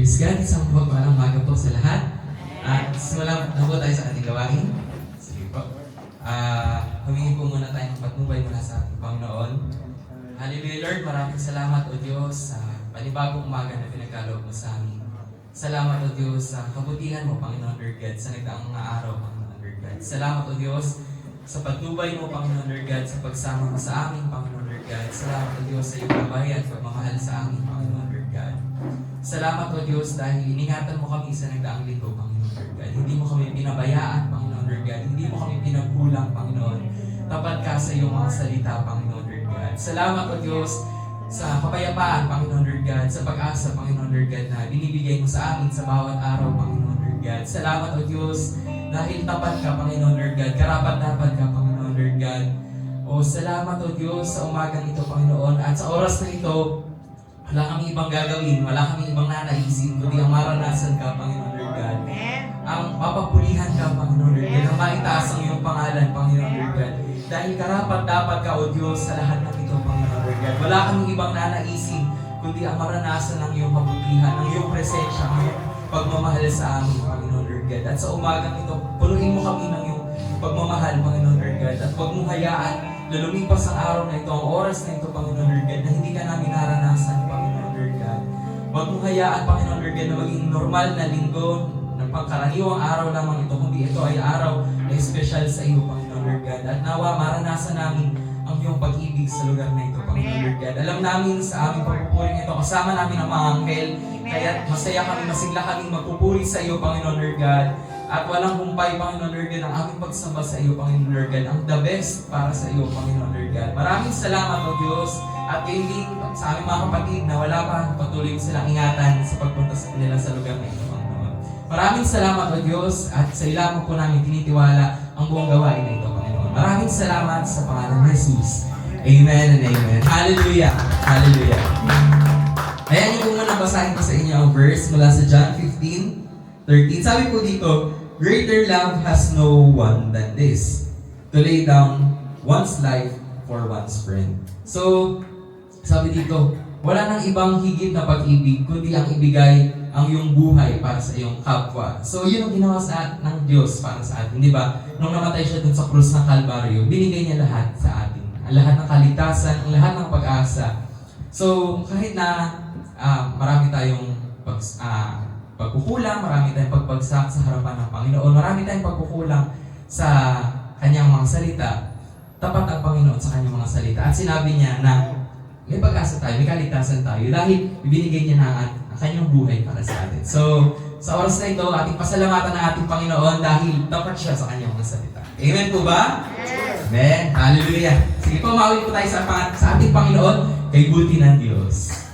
Praise God, isang mapagpalang umaga po sa lahat. At simulan na po tayo sa ating gawain. Sige po. Humingi po muna tayo ng patnubay mula sa ating Panginoon. Hallelujah Lord, maraming salamat o Diyos sa panibagong umaga na pinagkaloob mo sa amin. Salamat o Diyos sa kabutihan mo, Panginoon Lord God, sa nagdaang mga araw, Panginoon Lord God. Salamat o Diyos sa patnubay mo, Panginoon Lord God, sa pagsama mo sa amin, Panginoon Lord God. Salamat o Diyos sa iyong gabay at pagmamahal sa amin, Panginoon Lord God. Salamat o Diyos dahil iningatan mo kami sa nagdaang linggo, Panginoon Lord God. Hindi mo kami pinabayaan, Panginoon Lord God. Hindi mo kami pinagkulang, Panginoon. Tapat ka sa iyong mga salita, Panginoon Lord God. Salamat o Diyos sa kapayapaan, Panginoon Lord God, sa pag-asa, Panginoon Lord God, na binibigay mo sa amin sa bawat araw, Panginoon Lord God. Salamat o Diyos dahil tapat ka, Panginoon Lord God. Karapat-dapat ka, Panginoon Lord God. O salamat o Diyos sa umagang ito, Panginoon. At sa oras na ito, wala kami ibang gagawin, wala kami ibang nanaisin, kundi ang maranasan ka, Panginoon Lord God. Ang mapapulihan ka, Panginoon Lord God. Ang maitaas ang iyong pangalan, Panginoon Lord God. Dahil karapat-dapat ka, O Diyos, sa lahat ng ito, Panginoon Lord God. Wala kaming ibang nanaisin, kundi ang maranasan ng iyong kabutihan, ng iyong presensya, ng iyong pagmamahal sa amin, Panginoon Lord God. At sa umagang ito, punuin mo kami ng iyong pagmamahal, Panginoon Lord God. At huwag mong hayaan na lumipas ang araw na ito, ang oras na ito, Panginoon Lord God, na hindi ka namin naranasan, Panginoon Lord God. Huwag mong hayaan, Panginoon Lord God, na maging normal na linggo, ng pangkaraniwang araw lamang ito, kundi ito ay araw na espesyal sa iyo, Panginoon Lord God. At nawa, maranasan namin ang iyong pag-ibig sa lugar na ito, Panginoon Lord God. Alam namin sa aming pagpupuring ito, kasama namin ang mga anghel, kaya masaya kami, masigla kami magpupuri sa iyo, Panginoon Lord God. At walang humpay, Panginoon Lord God, ang aming pagsamba sa iyo, Panginoon Lord God. Ang the best para sa iyo, Panginoon Lord God. Maraming salamat, O Diyos. At kayo din sa aming mga kapatid na wala pa, patuloy mo silang ingatan sa pagpunta nila sa lugar na ito, Panginoon. Maraming salamat, O Diyos. At sa ilamang po namin tinitiwala ang buong gawain na ito, Panginoon. Maraming salamat sa pangalan ng Jesus. Amen and amen. Hallelujah. Hallelujah. Ayan yung muna basahin ko sa inyo ang verse mula sa John 15:13. Sabi po dito, greater love has no one than this, to lay down one's life for one's friend. So, sabi dito, wala nang ibang higit na pag-ibig, kundi ang ibigay ang iyong buhay para sa iyong kapwa. So, yun ang ginawa ng Diyos para sa atin, di ba? Nung namatay siya dun sa krus ng Kalbaryo, binigay niya lahat sa atin. Ang lahat ng kaligtasan, ang lahat ng pag-asa. So, kahit na marami tayong pagkukulang, marami tayong pagbagsak sa harapan ng Panginoon, marami tayong pagkukulang sa kanyang mga salita, tapat ang Panginoon sa kanyang mga salita. At sinabi niya na may pag-asa tayo, may kaligtasan tayo dahil ibinigay niya na ang kanyang buhay para sa atin. So, sa oras na ito, ating pasalamatan ng ating Panginoon dahil tapat siya sa kanyang mga salita. Amen po ba? Amen. Hallelujah. Sige po, mawin po tayo sa ating Panginoon kay buti ng Diyos.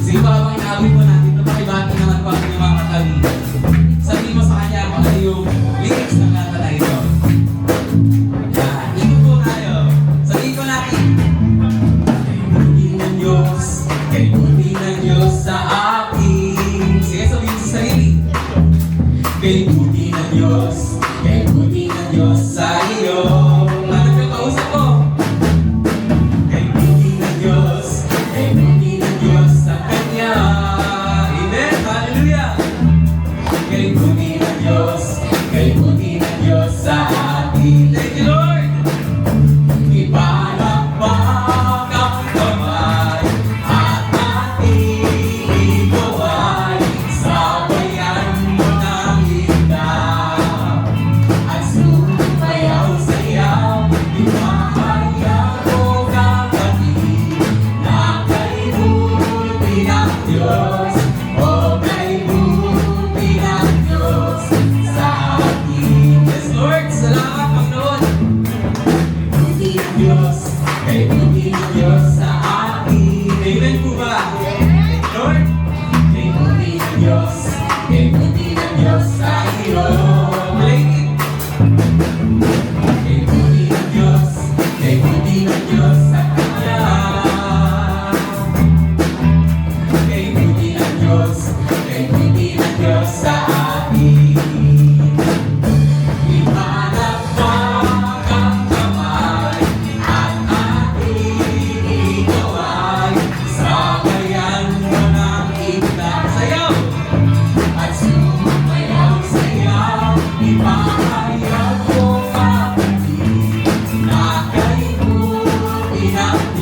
Sige pa habang inaawit mo natin, pakibati naman po ang inyong mga katabi. Sabihin mo sa kanya kung ano yung lyrics ng kanta na ito. Yan, ikot po tayo. Sabihin ko natin. Kay buti ng Diyos, kay buti ng Diyos sa akin. Sige, sabihin mo sa sarili. Kay buti ng Diyos, kay buti ng Diyos sa iyo. Ano yung kausap ko? Kay buti ng Diyos, kay buti ng Diyos sa Kanya. Amen. Hallelujah.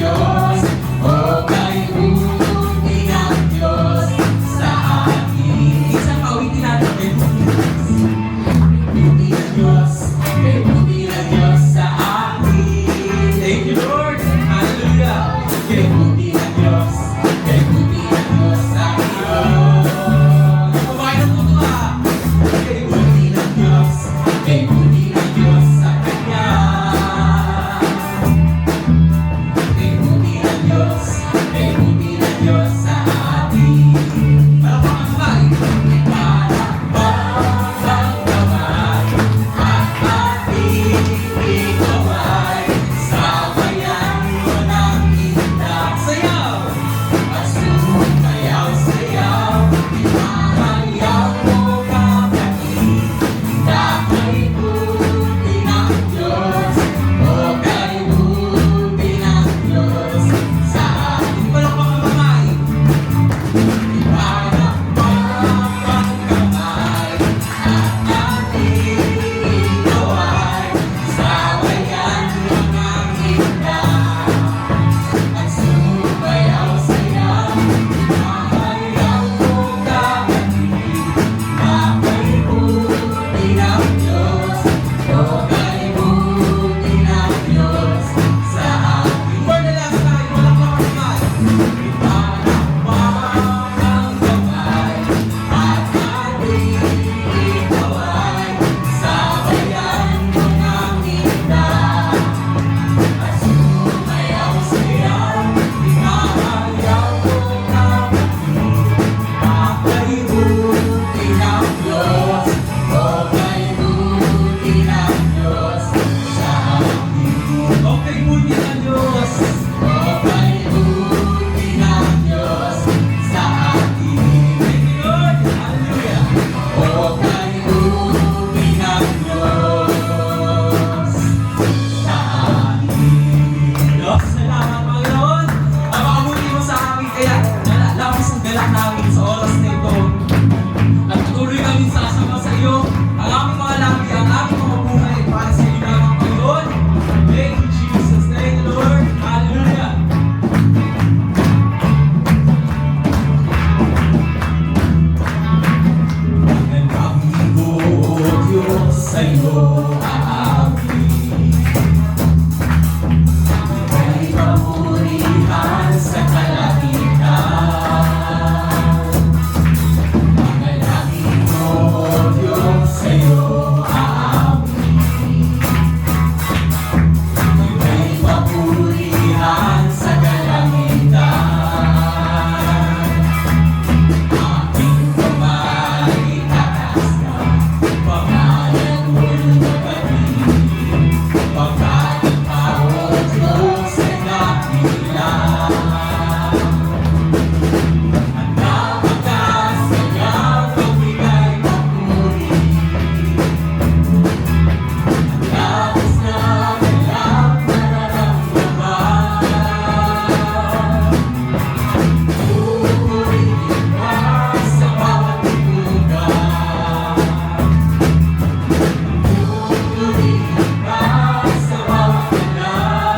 Diyos, o kaibuti ng Diyos sa akin. Isang pauwitin natin, kaibuti ng Diyos, kaibuti ng Diyos sa akin. Thank you, Lord. Hallelujah. Kaibuti ng Diyos, kaibuti ng Diyos sa akin. Kumain ng tutuwa. Kaibuti ng Diyos, kaibuti ng Diyos sa Kanya. Kaibuti ng Diyos, kaibuti ng Diyos sa atin. Palakpakan kamay. Palakpakan kamay at ating ikaway. Sabayan mo ng indak. Sayaw! At sumayaw, sayaw. Imahayaw mo kapatid. Na kaibuti ng Diyos, o kaibuti ng Diyos sa atin. Palakpakan kamay. Palakpakan kamay at ating ikaway. Sabayan mo ng indak. At sumayaw, sayaw. Imahayaw mo kapatid. Na kaibuti ng Diyos, o kaibuti ng Diyos sa atin. For the last time, palakpakan kamay. Palakpakan kamay at ating ikaway. Sabayan mo ng indak. At sumayaw, sayaw. Imahayaw mo kapatid. Na kaibuti ng Diyos, o kaibuti ng Diyos sa atin. O kaibuti ng Diyos, o kaibuti ng Diyos sa atin. Thank you, Lord. Hallelujah. O kaibuti ng Diyos sa atin. Diyos, salamat, Panginoon. Napakabuti mo sa amin, kaya labis ang galak namin sa oras na ito. At tuloy kami sasama sa iyo. Ang aming mga labi, ang aming mga buhay para sa iyo lamang, Panginoon. Thank you, Jesus. Thank you, Lord. Hallelujah. Ang aming o Diyos sa iyo aamin. Ika'y papurihan sa kalangitan. Manalangin mo, Diyos, sa iyo aamin. Ika'y papurihan sa kalangitan. Aking kamay itaas na, pangalan mo'y magpapili. Pagkat ikaw, O Diyos, ay dakilang. At napakasayaw, pagbigay papuri. At labis na galak nararamdaman. Pupurihin ka sa bawat lugar. Pupurihin ka sa bawat galaw.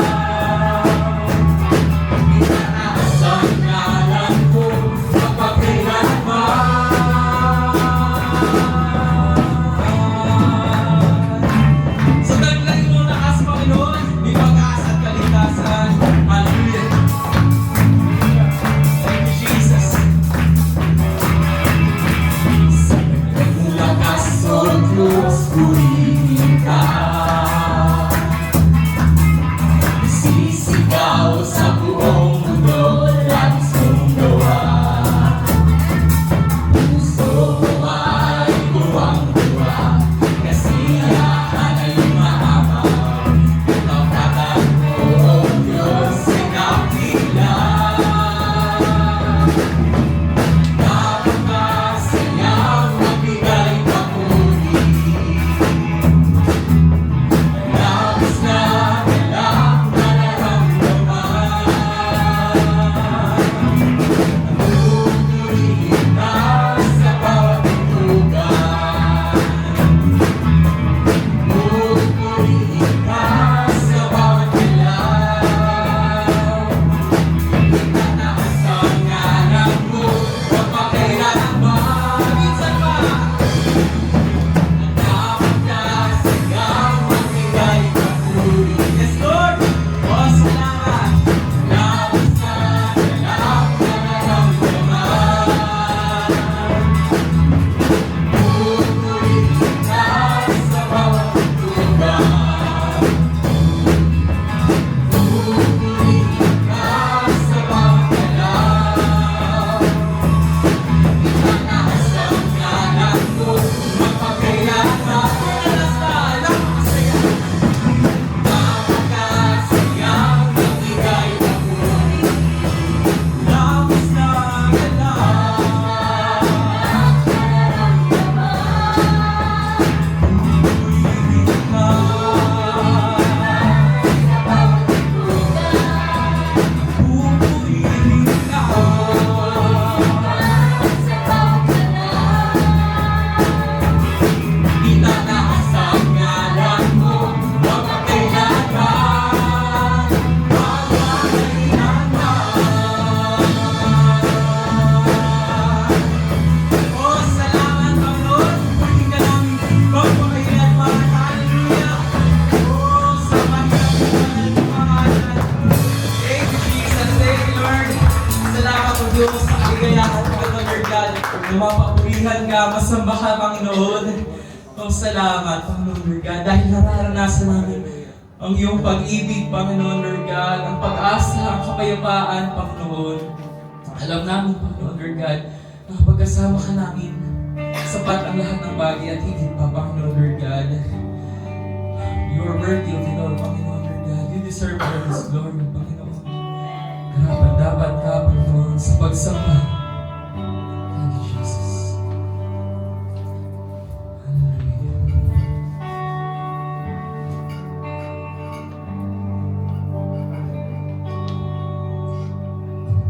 Itaas Lord. Salamat po Diyos sa kaligayahan, Panginoon Lord God. Lumapapurihan ka, masamba ka, Panginoon. O salamat, Panginoon Lord God, dahil nararanasan namin ang iyong pag-ibig, Panginoon Lord God, ang pag-asa, ang kapayapaan, Panginoon. Alam namin, Panginoon Lord God, na kapag kasama ka namin, sapat ang lahat ng bagay at higit pa, Panginoon Lord God. You are worthy of it all, Panginoon Lord God. You deserve all this glory, Panginoon. Karapat dapat ka, Panginoon, sa pagsamba. Thank you, Jesus. Hallelujah.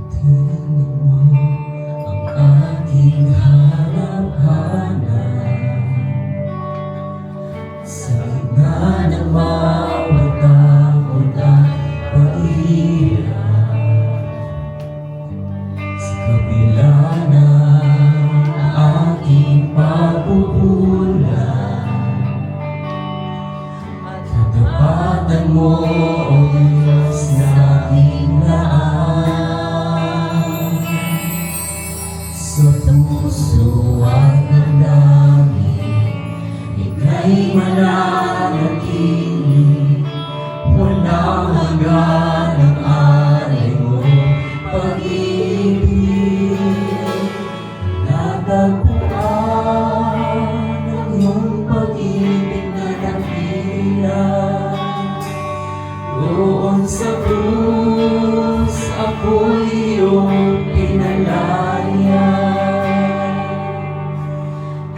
Tingnan mo ang aking hanap-hanap sa gitna ng bawat takot at pag-iyak, sa kabila ng aking pagkukulang, katapatan mo, O Diyos, na aking naan. Sa puso at damdamin, ika'y mananatili, walang hanggan ang alay mo pag-ibig. Natagpuan ang iyong pag-ibig na dakila. Doon sa krus, ako'y iyong pinalaya.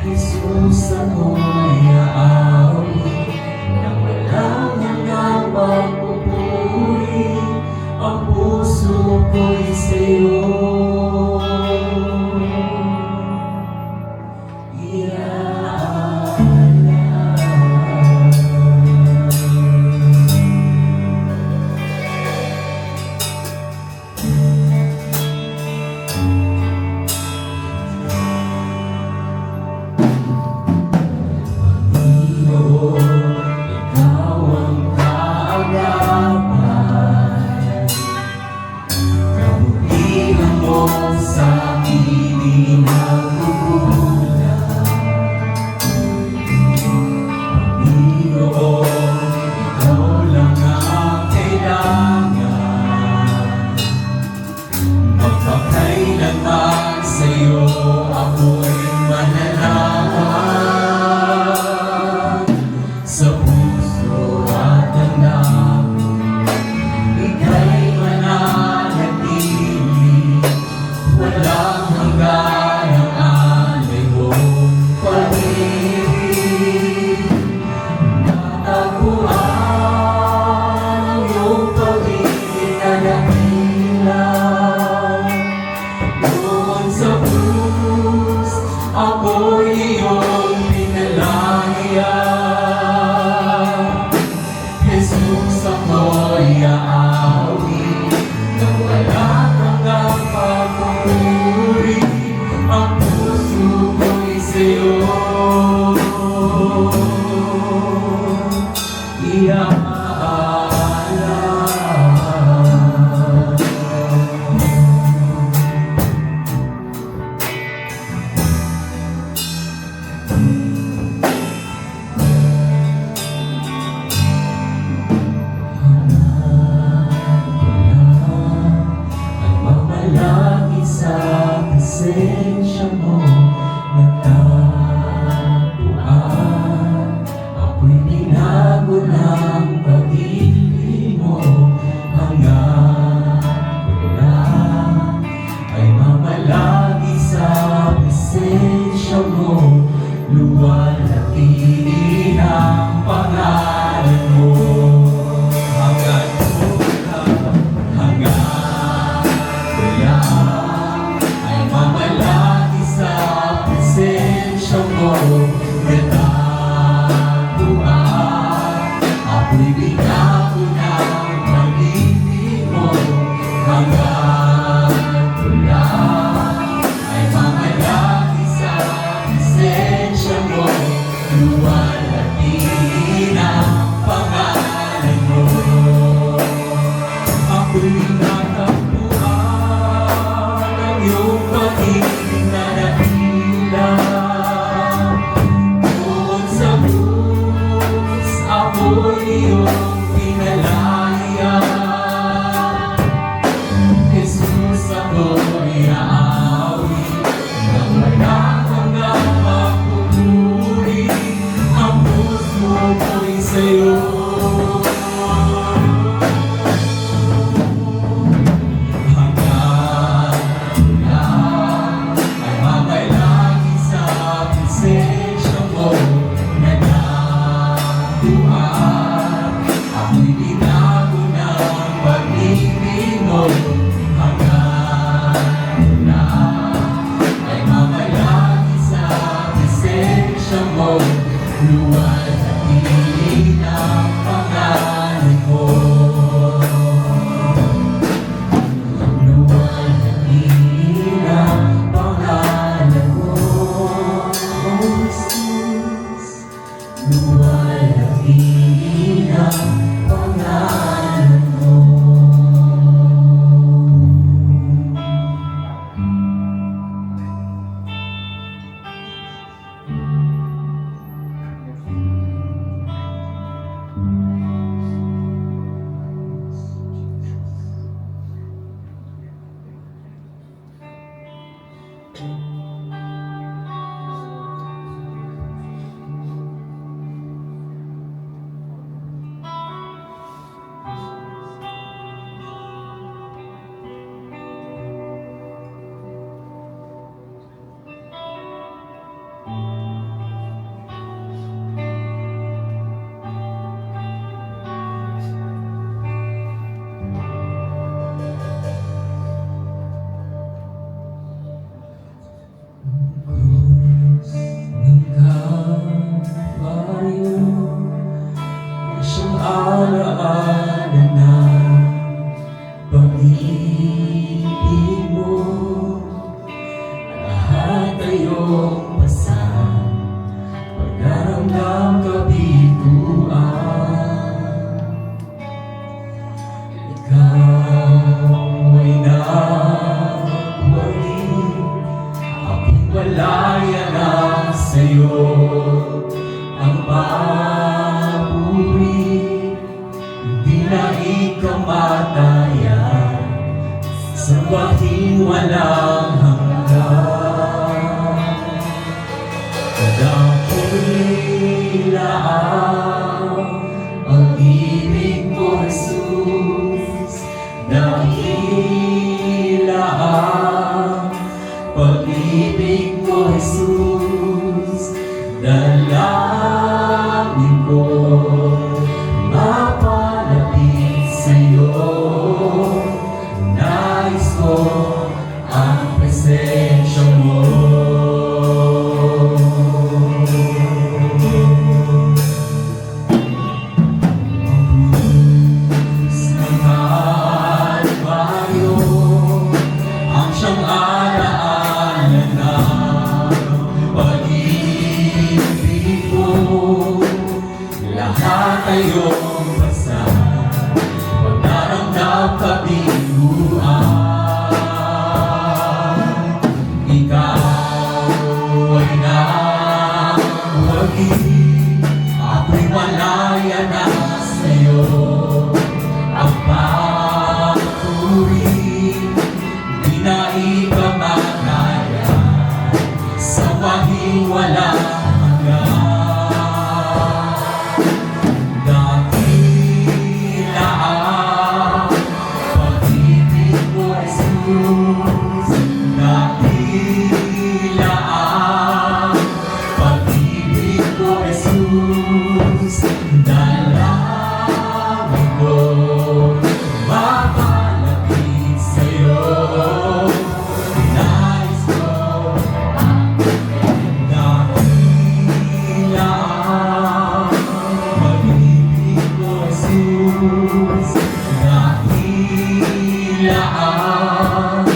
Jesus, ako'y aawi nang walang hanggang pagpupuri. Ang puso ko'y sa'yo presensya mo natagpuan. Ako'y binago ng pag-ibig mo, hanggang wala ay mamalagi sa presensya mo. Luwalhatiin ang pangalan mo. Hanggang hanggang wala ay mamalagi sa ako'y aawi nang wala kang mapupuri. Ang puso ko'y sa'yo. Luwalhatiin ang pangalan mo. Luwalhatiin ang pangalan mo, oh Jesus. Luwalhatiin ang pangalan mo. Alaala na pag-ibig mo, lahat ayong pasan, pagdaramdam kabiguan. Ikaw ay nagwagi, ako'y walaya na sa'yo. Ang papuri na ikamatayan sa bahing walang hanggan. Dakila ang pag-ibig mo, Jesus. Dakila ang pag-ibig mo, Jesus. Dalangin ko mapalapit sa'yo. Nais ko ang presensya mo. Ang krus ng Kalbaryo, ang siyang alaala na pag-ibig mo. Lahat ayong basa, pagdaramdam kabiguan. Ikaw ay nagwagi, ako'y walaya na sa'yo. Ang papuri, di na ikamatayan sa wahing walang hanggan. Dalangin ko mapalapit sa'yo. Nais ko ang dakila pag-ibig mo, Jesus. Dakila ang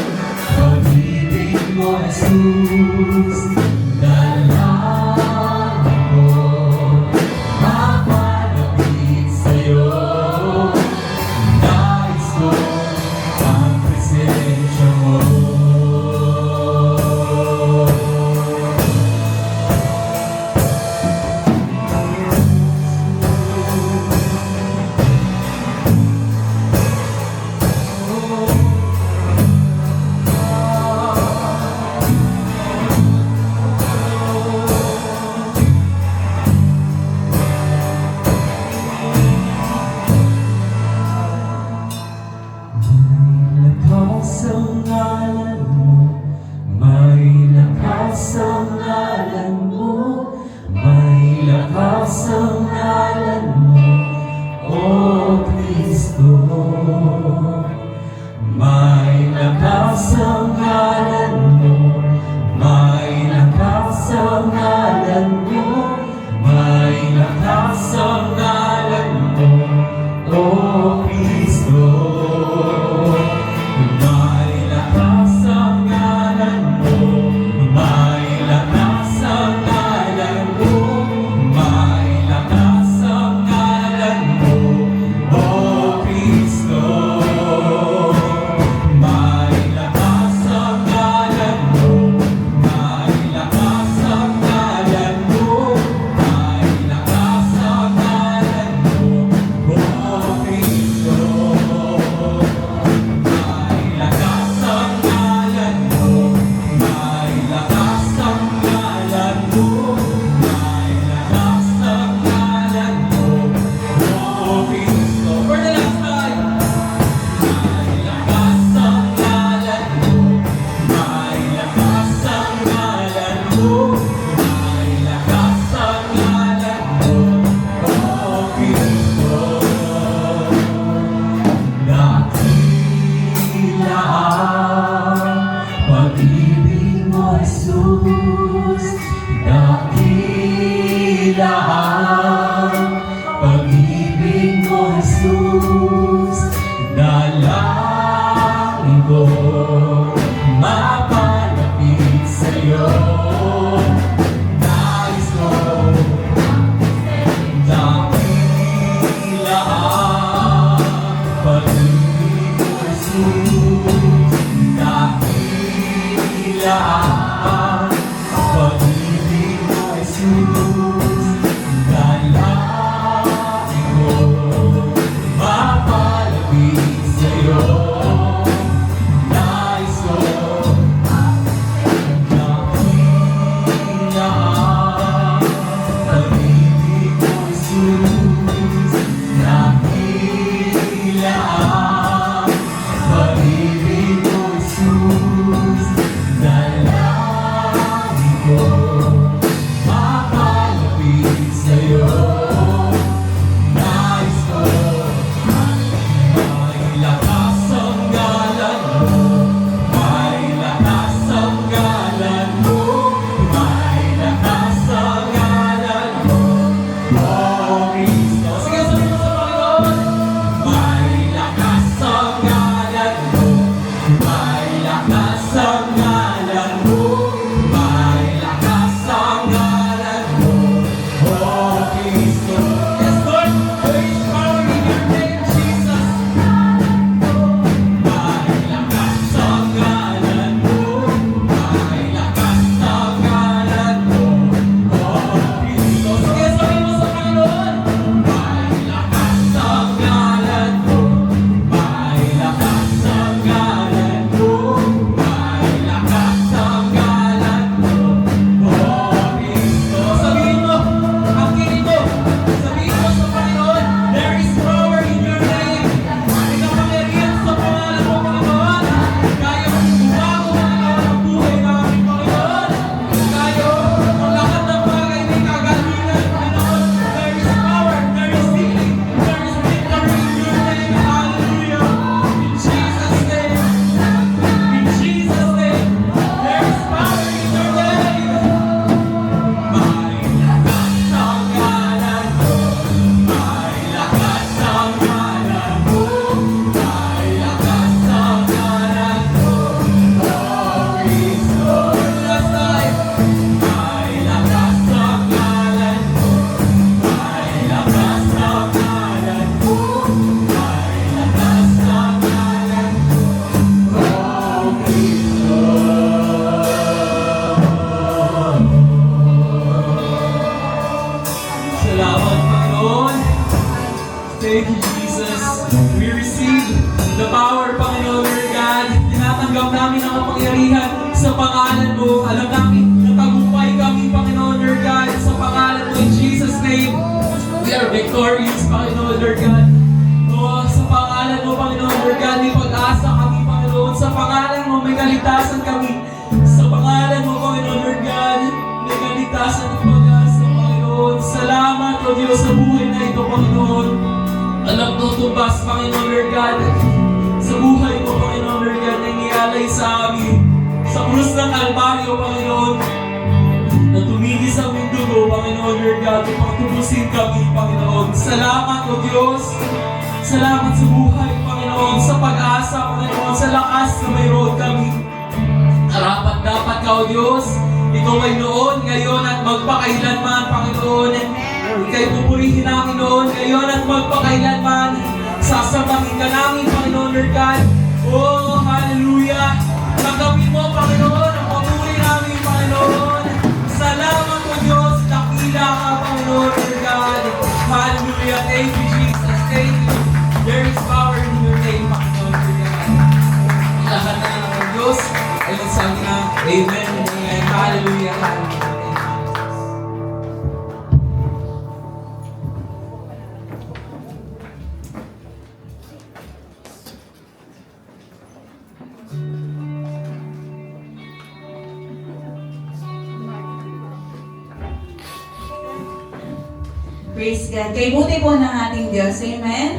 namin ang kapangyarihan sa pangalan mo. Alam namin na tagumpay kami, Panginoon, Lord God, sa pangalan mo in Jesus' name. We are victorious, Panginoon, Lord God. Sa pangalan mo, Panginoon, Lord God, may pag-asa kami, Panginoon. Sa pangalan mo, may kaligtasan kami. Sa pangalan mo, Panginoon, Lord God, may kaligtasan at pag-asa, Panginoon. Salamat, O Diyos, sa buhay na ito, Panginoon. Alam tutubas, Panginoon, Lord God, sa buhay mo, Panginoon, Lord God, na inialay sa amin. Sa krus ng Kalbaryo, Panginoon, na tumigis ang dugo, Panginoon, Lord God, upang tubusin kami, Panginoon. Salamat, O Diyos. Salamat sa buhay, Panginoon, sa pag-asa, Panginoon, sa lakas na mayroon kami. Karapat dapat ka, O Diyos. Ikaw ay noon, ngayon at magpakailanman, Panginoon. Ika'y pupurihin namin noon, ngayon at magpakailanman. Sasabahin ka namin, Panginoon, Lord God. Oh, hallelujah. Tanggapin mo, Panginoon, ang papuri namin, Panginoon. Salamat, O Diyos. Dakila ka, Panginoon, Lord God. Hallelujah. Thank you, Jesus. Thank you. There is power in your name, Panginoon, Lord God. Lahat na ng Diyos ay nagsabi na, Amen. Amen. Hallelujah. Hallelujah. Praise God. Kay buti po ng ating Diyos. Amen?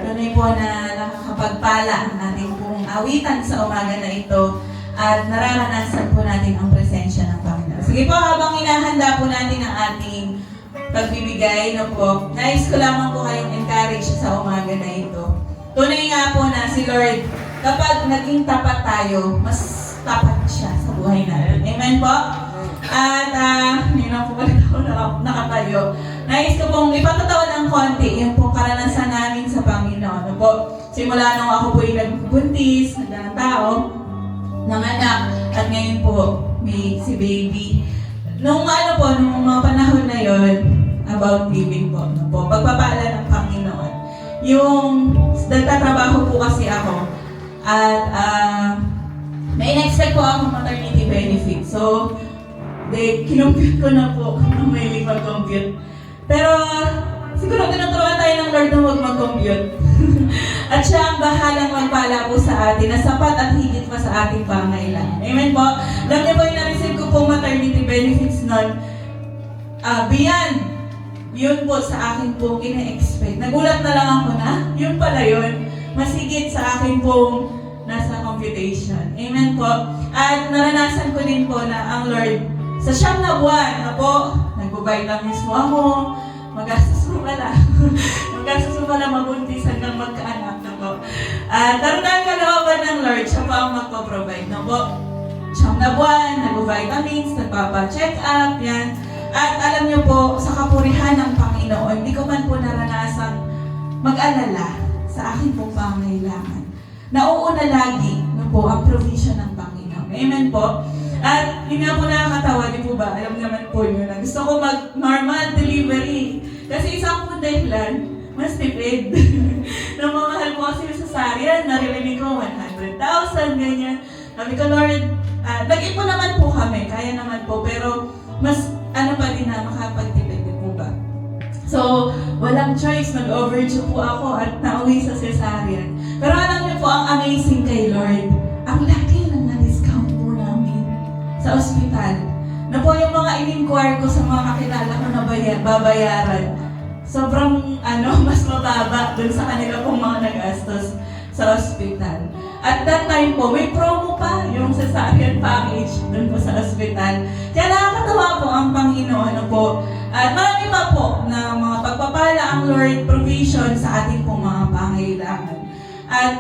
Tunay po na nakakapagpala ang ating pong awitan sa umaga na ito at nararanasan po natin ang presensya ng Panginoon. Sige po, habang hinahanda po natin ang ating pagbibigay, no po, nais ko lamang po kayong encourage sa umaga na ito. Tunay nga po na si Lord, kapag naging tapat tayo, mas tapat siya sa buhay natin. Amen po? At, hindi na po ulit ako nakatayo. Nais ko pong ipatatawa ng konti yung pong karanasan namin sa Panginoon. Ano po? Simula nung ako po yung nagbuntis, ng tao, ng anak, at ngayon po, may si baby. Nung nung mga panahon na yon about giving po, ano po, pagpapala ng Panginoon. Yung, nagtatrabaho po kasi ako, at may in-expect po akong maternity benefit. So, kinumpute ko na po kung may mag-compute. Pero siguro tinuturuan tayo ng Lord na huwag mag-compute. At siya ang bahalang magpala po sa atin na sapat at higit pa sa ating pangailangan. Amen po? Alam niyo po yung na-receive ko pong maternity benefits nun. Beyond, yun po sa akin po kina-expect. Nagulat na lang ako na, yun pala yun. Mas higit sa akin pong nasa computation. Amen po? At naranasan ko din po na ang Lord sa 9 na buwan na po, nagbo-vitamins mo ako, magastos mo pala. Magastos mo pala mabuntis hanggang magkaanak na po. At darudan kalooban ng Lord, siya po ang magpo-provide na po. 9 na buwan, nagbo-vitamins, nagpapa-check up, yan. At alam niyo po, sa kapurihan ng Panginoon, hindi ko man po naranasang mag-alala sa aking pong pangailangan. Nauuna lagi na po ang provision ng Panginoon. Amen po? At yun nga po nakakatawa, di po ba? Alam naman po yun na gusto ko mag-normal delivery. Kasi isang po dahilan, mas tipid. Namamahal po kasi yung cesarean, naririnig ko 100,000, ganyan. Sabi ko, Lord, nag-ipon naman po kami, kaya naman po, pero mas pa din na makapagtipid, di po ba? So, walang choice, nag-overdue po ako at nauwi sa cesarean. Pero alam niyo po, ang amazing kay Lord, ang laki ng na-discount po namin sa ospital. Na po yung mga in-inquire ko sa mga kakilala ko na babayaran, sobrang mas mababa dun sa kanila pong mga nagastos sa ospital. At that time po, may promo pa yung cesarean package dun po sa ospital. Kaya nakakatawa po ang Panginoon po. At marami pa po na mga pagpapala ang Lord provision sa ating pong mga pangailangan. At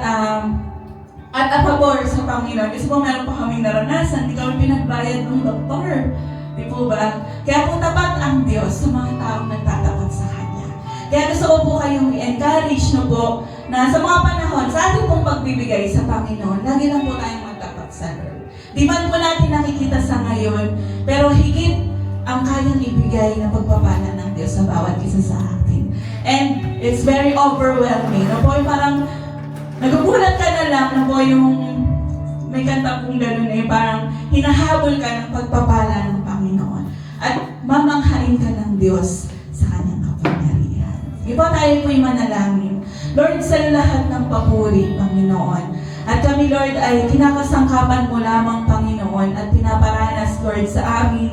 a pabor sa Panginoon. Kasi po meron po kaming naranasan, hindi kami pinagbayad ng doktor. Di po ba? Kaya po tapat ang Diyos sa mga taong nagtatapat sa Kanya. Kaya gusto ko po kayong i-encourage na po na sa mga panahon, sa ating pong pagbibigay sa Panginoon, lagi lang po tayong magtapat sa Lord. Di man po natin nakikita sa ngayon, pero higit ang kayang ibigay na pagpapala ng Diyos sa bawat isa sa atin. And it's very overwhelming. No po, parang nagugulat ka na lang na po yung may kanta pong gano'n parang hinahabol ka ng pagpapala ng Panginoon. At mamanghain ka ng Diyos sa kanyang kapangyarihan. Sige po, tayo po'y manalangin. Lord, sa lahat ng papuri, Panginoon. At kami, Lord, ay kinakasangkapan mo lamang, Panginoon, at pinaparanas, Lord, sa amin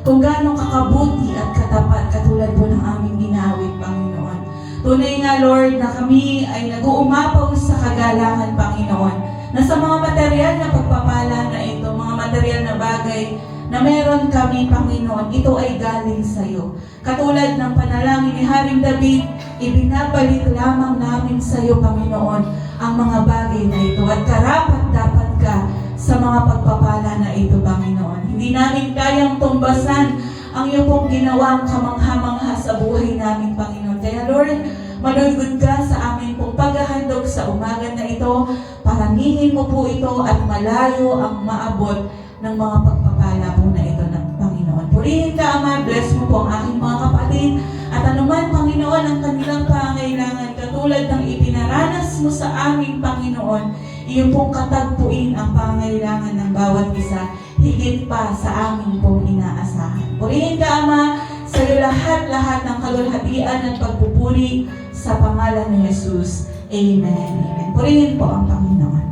kung gaano kakabuti at katapat katulad po ng aming ginawit, Panginoon. Tunay nga, Lord, na kami ay nag-uumapaw sa kagalangan, Panginoon, na sa mga material na pagpapala na ito, mga material na bagay na meron kami, Panginoon, ito ay galing sa iyo. Katulad ng panalangin ni Haring David, ibinabalik lamang namin sa iyo, Panginoon, ang mga bagay na ito. At karapat-dapat ka sa mga pagpapala na ito, Panginoon. Hindi namin kayang tumbasan ang iyo pong ginawang kamangha-mangha sa buhay namin, Panginoon. Kaya Lord, malugod ka sa amin pong paghahandog sa umaga na ito. Parangihin mo po ito at malayo ang maabot ng mga pagpapala po na ito ng Panginoon. Purihin ka, Ama. Bless mo po ang aking mga kapatid. At anuman, Panginoon, ang kanilang pangailangan, katulad ng ipinaranas mo sa aming Panginoon, iyo pong katagpuin ang pangailangan ng bawat isa, higit pa sa aming pong inaasahan. Purihin ka, Ama, sa iyo lahat-lahat ng kalulhatian at pagpupuri sa pangalan ni Jesus. Amen. Amen. Purihin po ang Panginoon.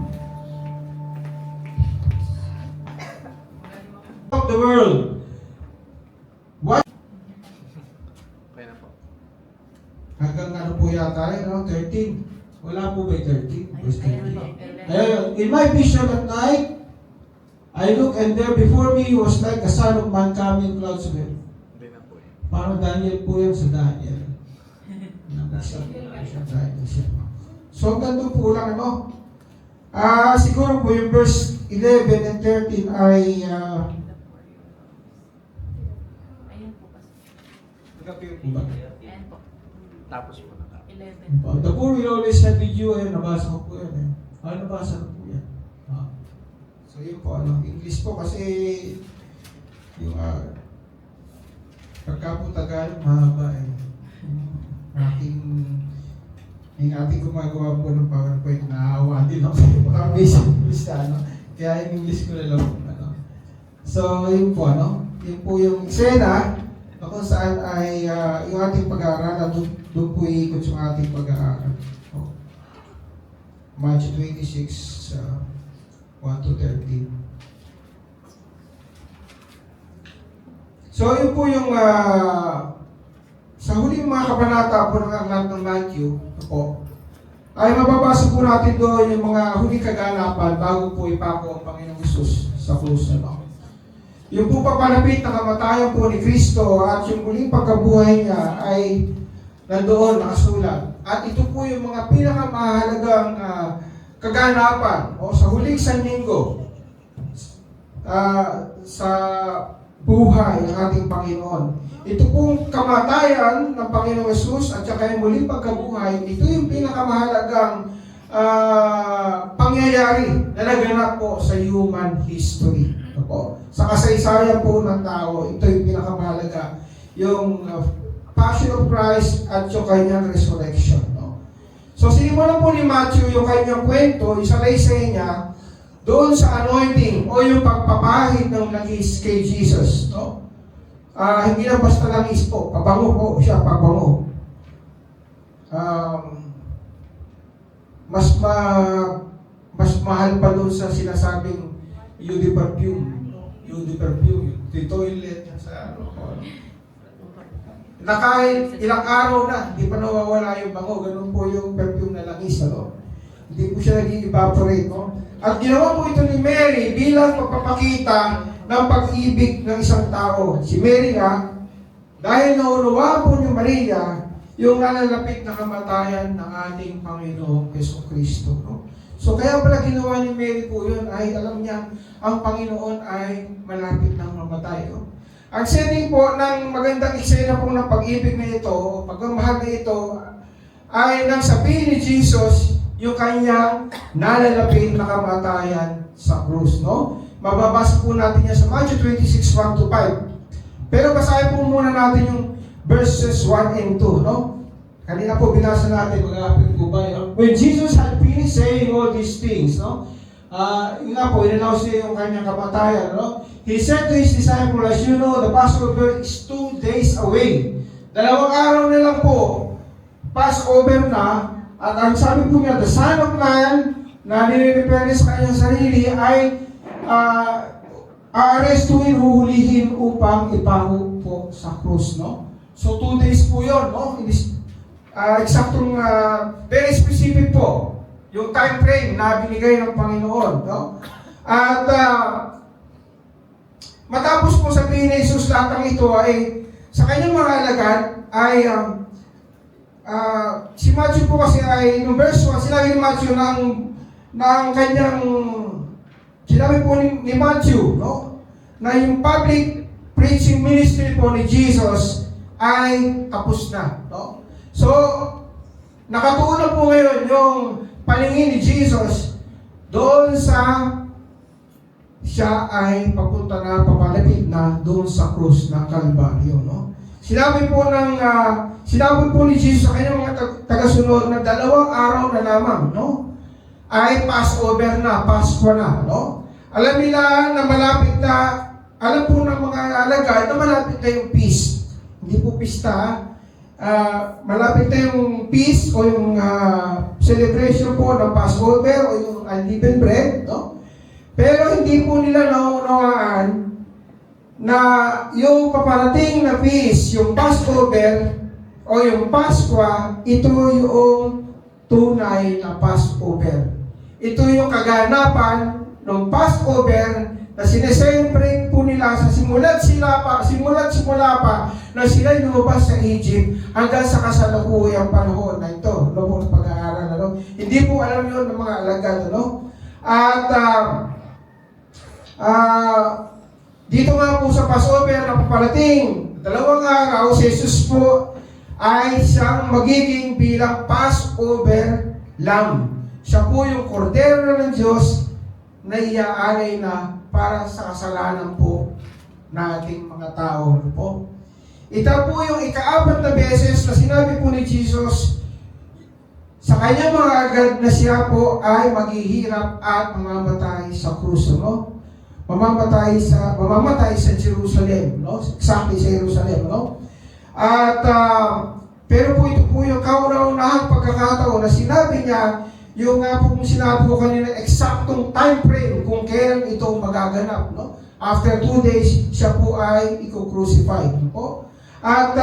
Of the world. What? Hanggang ano po yata, 13. Wala po ba yung 13? Verse 13. Ayun, in my vision at night, I looked and there before me was like a son of man coming in clouds of heaven. Parang Daniel po yan sa Daniel. So hanggang doon po lang, siguro po yung verse 11 and 13 ay Tapos po na. 11. The poor will always have with you. Ayun, nabasa ko po yan. Nabasa ko po yan. So yun po, English po kasi yung pagka po Tagalog, mahaba yung ating gumagawa po ng PowerPoint, naawa din ako sa mga basic Kristiyano. Kaya yung English ko na lang So yun po, yun po yung eksena na kung saan ay yung ating pag-aaral, doon po iikot yung ating pag-aaral. Matthew 26, 1 to 13. So yun po yung sa huling mga kabanata po ng aklat ng Matthew, ay mababasa po natin doon yung mga huling kaganapan bago po ipako ang Panginoong Hesus sa krus. Yung po papalapit na kamatayan po ni Kristo at yung muling pagkabuhay niya ay nandoon nakasulat. At ito po yung mga pinakamahalagang kaganapan o sa huling sanlinggo sa buhay ng ating Panginoon. Ito pong kamatayan ng Panginoong Hesus at saka yung muling pagkabuhay, ito yung pinakamahalagang pangyayari na naganap po sa human history. Sa kasaysayan po ng tao, ito yung pinakamahalaga, yung Passion of Christ at yung kanyang resurrection. So sinimulan po ni Matthew yung kanyang kwento, isalaysay niya doon sa anointing o yung pagpapahid ng langis kay Jesus. Hindi na basta langis po, pabango po siya, pabango. Mas mahal pa doon sa sinasabing eau de perfume, the toilet sa na kahit ilang araw na, hindi pa nawawala yung bango, ganun po yung perfume na langis, hindi po siya nag-evaporate, At ginawa po ito ni Mary bilang pagpapakita ng pag-ibig ng isang tao. Si Mary nga, dahil naunawaan po ni Maria yung nalalapit na kamatayan ng ating Panginoong Jesucristo. So kaya pala ginawa ni Mary po yun ay alam niya ang Panginoon ay malapit ng mamatay. Ang setting po ng magandang eksena po ng pag-ibig na ito, pagmamahal na ito, ay nang sabihin ni Jesus yung kanyang nalalapit na kamatayan sa krus. Mababasa po natin yan sa Matthew 26, 1 to 5. Pero basahin po muna natin yung verses 1 and 2. Kanina po binasa natin, mag-aapit po ba? When Jesus had finished saying all these things, Yun nga po, in-announce niya yung kanyang kamatayan. No? He said to his disciples, as you know, the Passover is 2 days away. 2 araw na lang po, Passover na, at ang sabi po niya, the Son of Man, na nire-refer niya sa kanyang sarili, ay aarestuhin, huhulihin upang ipaho po sa krus. No? So 2 days po yun. No? Eksaktong, very specific po, yung time frame na binigay ng Panginoon. No? At matapos po sabihin ni Jesus lahat ng ito ay sa kanyang mga alagad ay si Matthew po kasi ay noong verse 1 sinabi ni Matthew ng kanyang sinabi po ni Matthew, no? Na yung public preaching ministry po ni Jesus ay tapos na. No? So nakatuon na po ngayon yung paningin ni Jesus doon sa siya ay papunta na, papalapit na doon sa krus ng Kalbaryo. No? Sinabi po ni Jesus sa kanyang mga tagasunod na 2 araw na lamang, no? Ay Passover na, Pasko na. No? Alam nila na malapit na, alam po ng mga alagad na malapit na yung feast. Hindi po pista, malapit na yung feast o yung celebration po ng Passover o yung unleavened bread, no? Pero hindi po nila naunawaan na yung paparating na feast, yung Passover o yung Paskwa, ito yung tunay na Passover. Ito yung kaganapan ng Passover na sineselebrate po nila sa simula pa na sila lumabas sa Egypt hanggang sa kasalukuyang panahon na ito. Ano po ang pag-aaral, ano? Hindi po alam yun ng mga alagad, ano? At dito nga po sa Passover na paparating, 2 araw, si Jesus po ay siyang magiging bilang Passover Lamb. Siya po yung kordero ng Diyos na iaalay na para sa kasalanan po nating mga tao. Po. Ito po yung ika-4 na beses na sinabi po ni Jesus sa kanyang mga agad na siya po ay maghihirap at mamamatay sa krus. No? Mamamatay sa Jerusalem. No? Exactly sa Jerusalem. No? At pero po ito po yung kauna-unahang pagkakataon na sinabi niya yung nga po kung sinabi ko kanina eksaktong time frame kung kailan ito magaganap. No? After 2 days, siya po ay i-crucify. No? At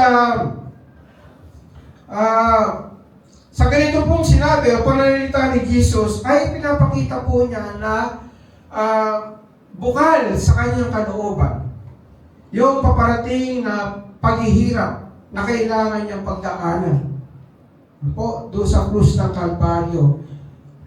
sa ganito pong sinabi o pananalita ni Jesus ay pinapakita po niya na bukal sa kanyang kalooban yung paparating na paghihirap na kailangan niyang pagdaanan po doon sa krus ng Kalbaryo.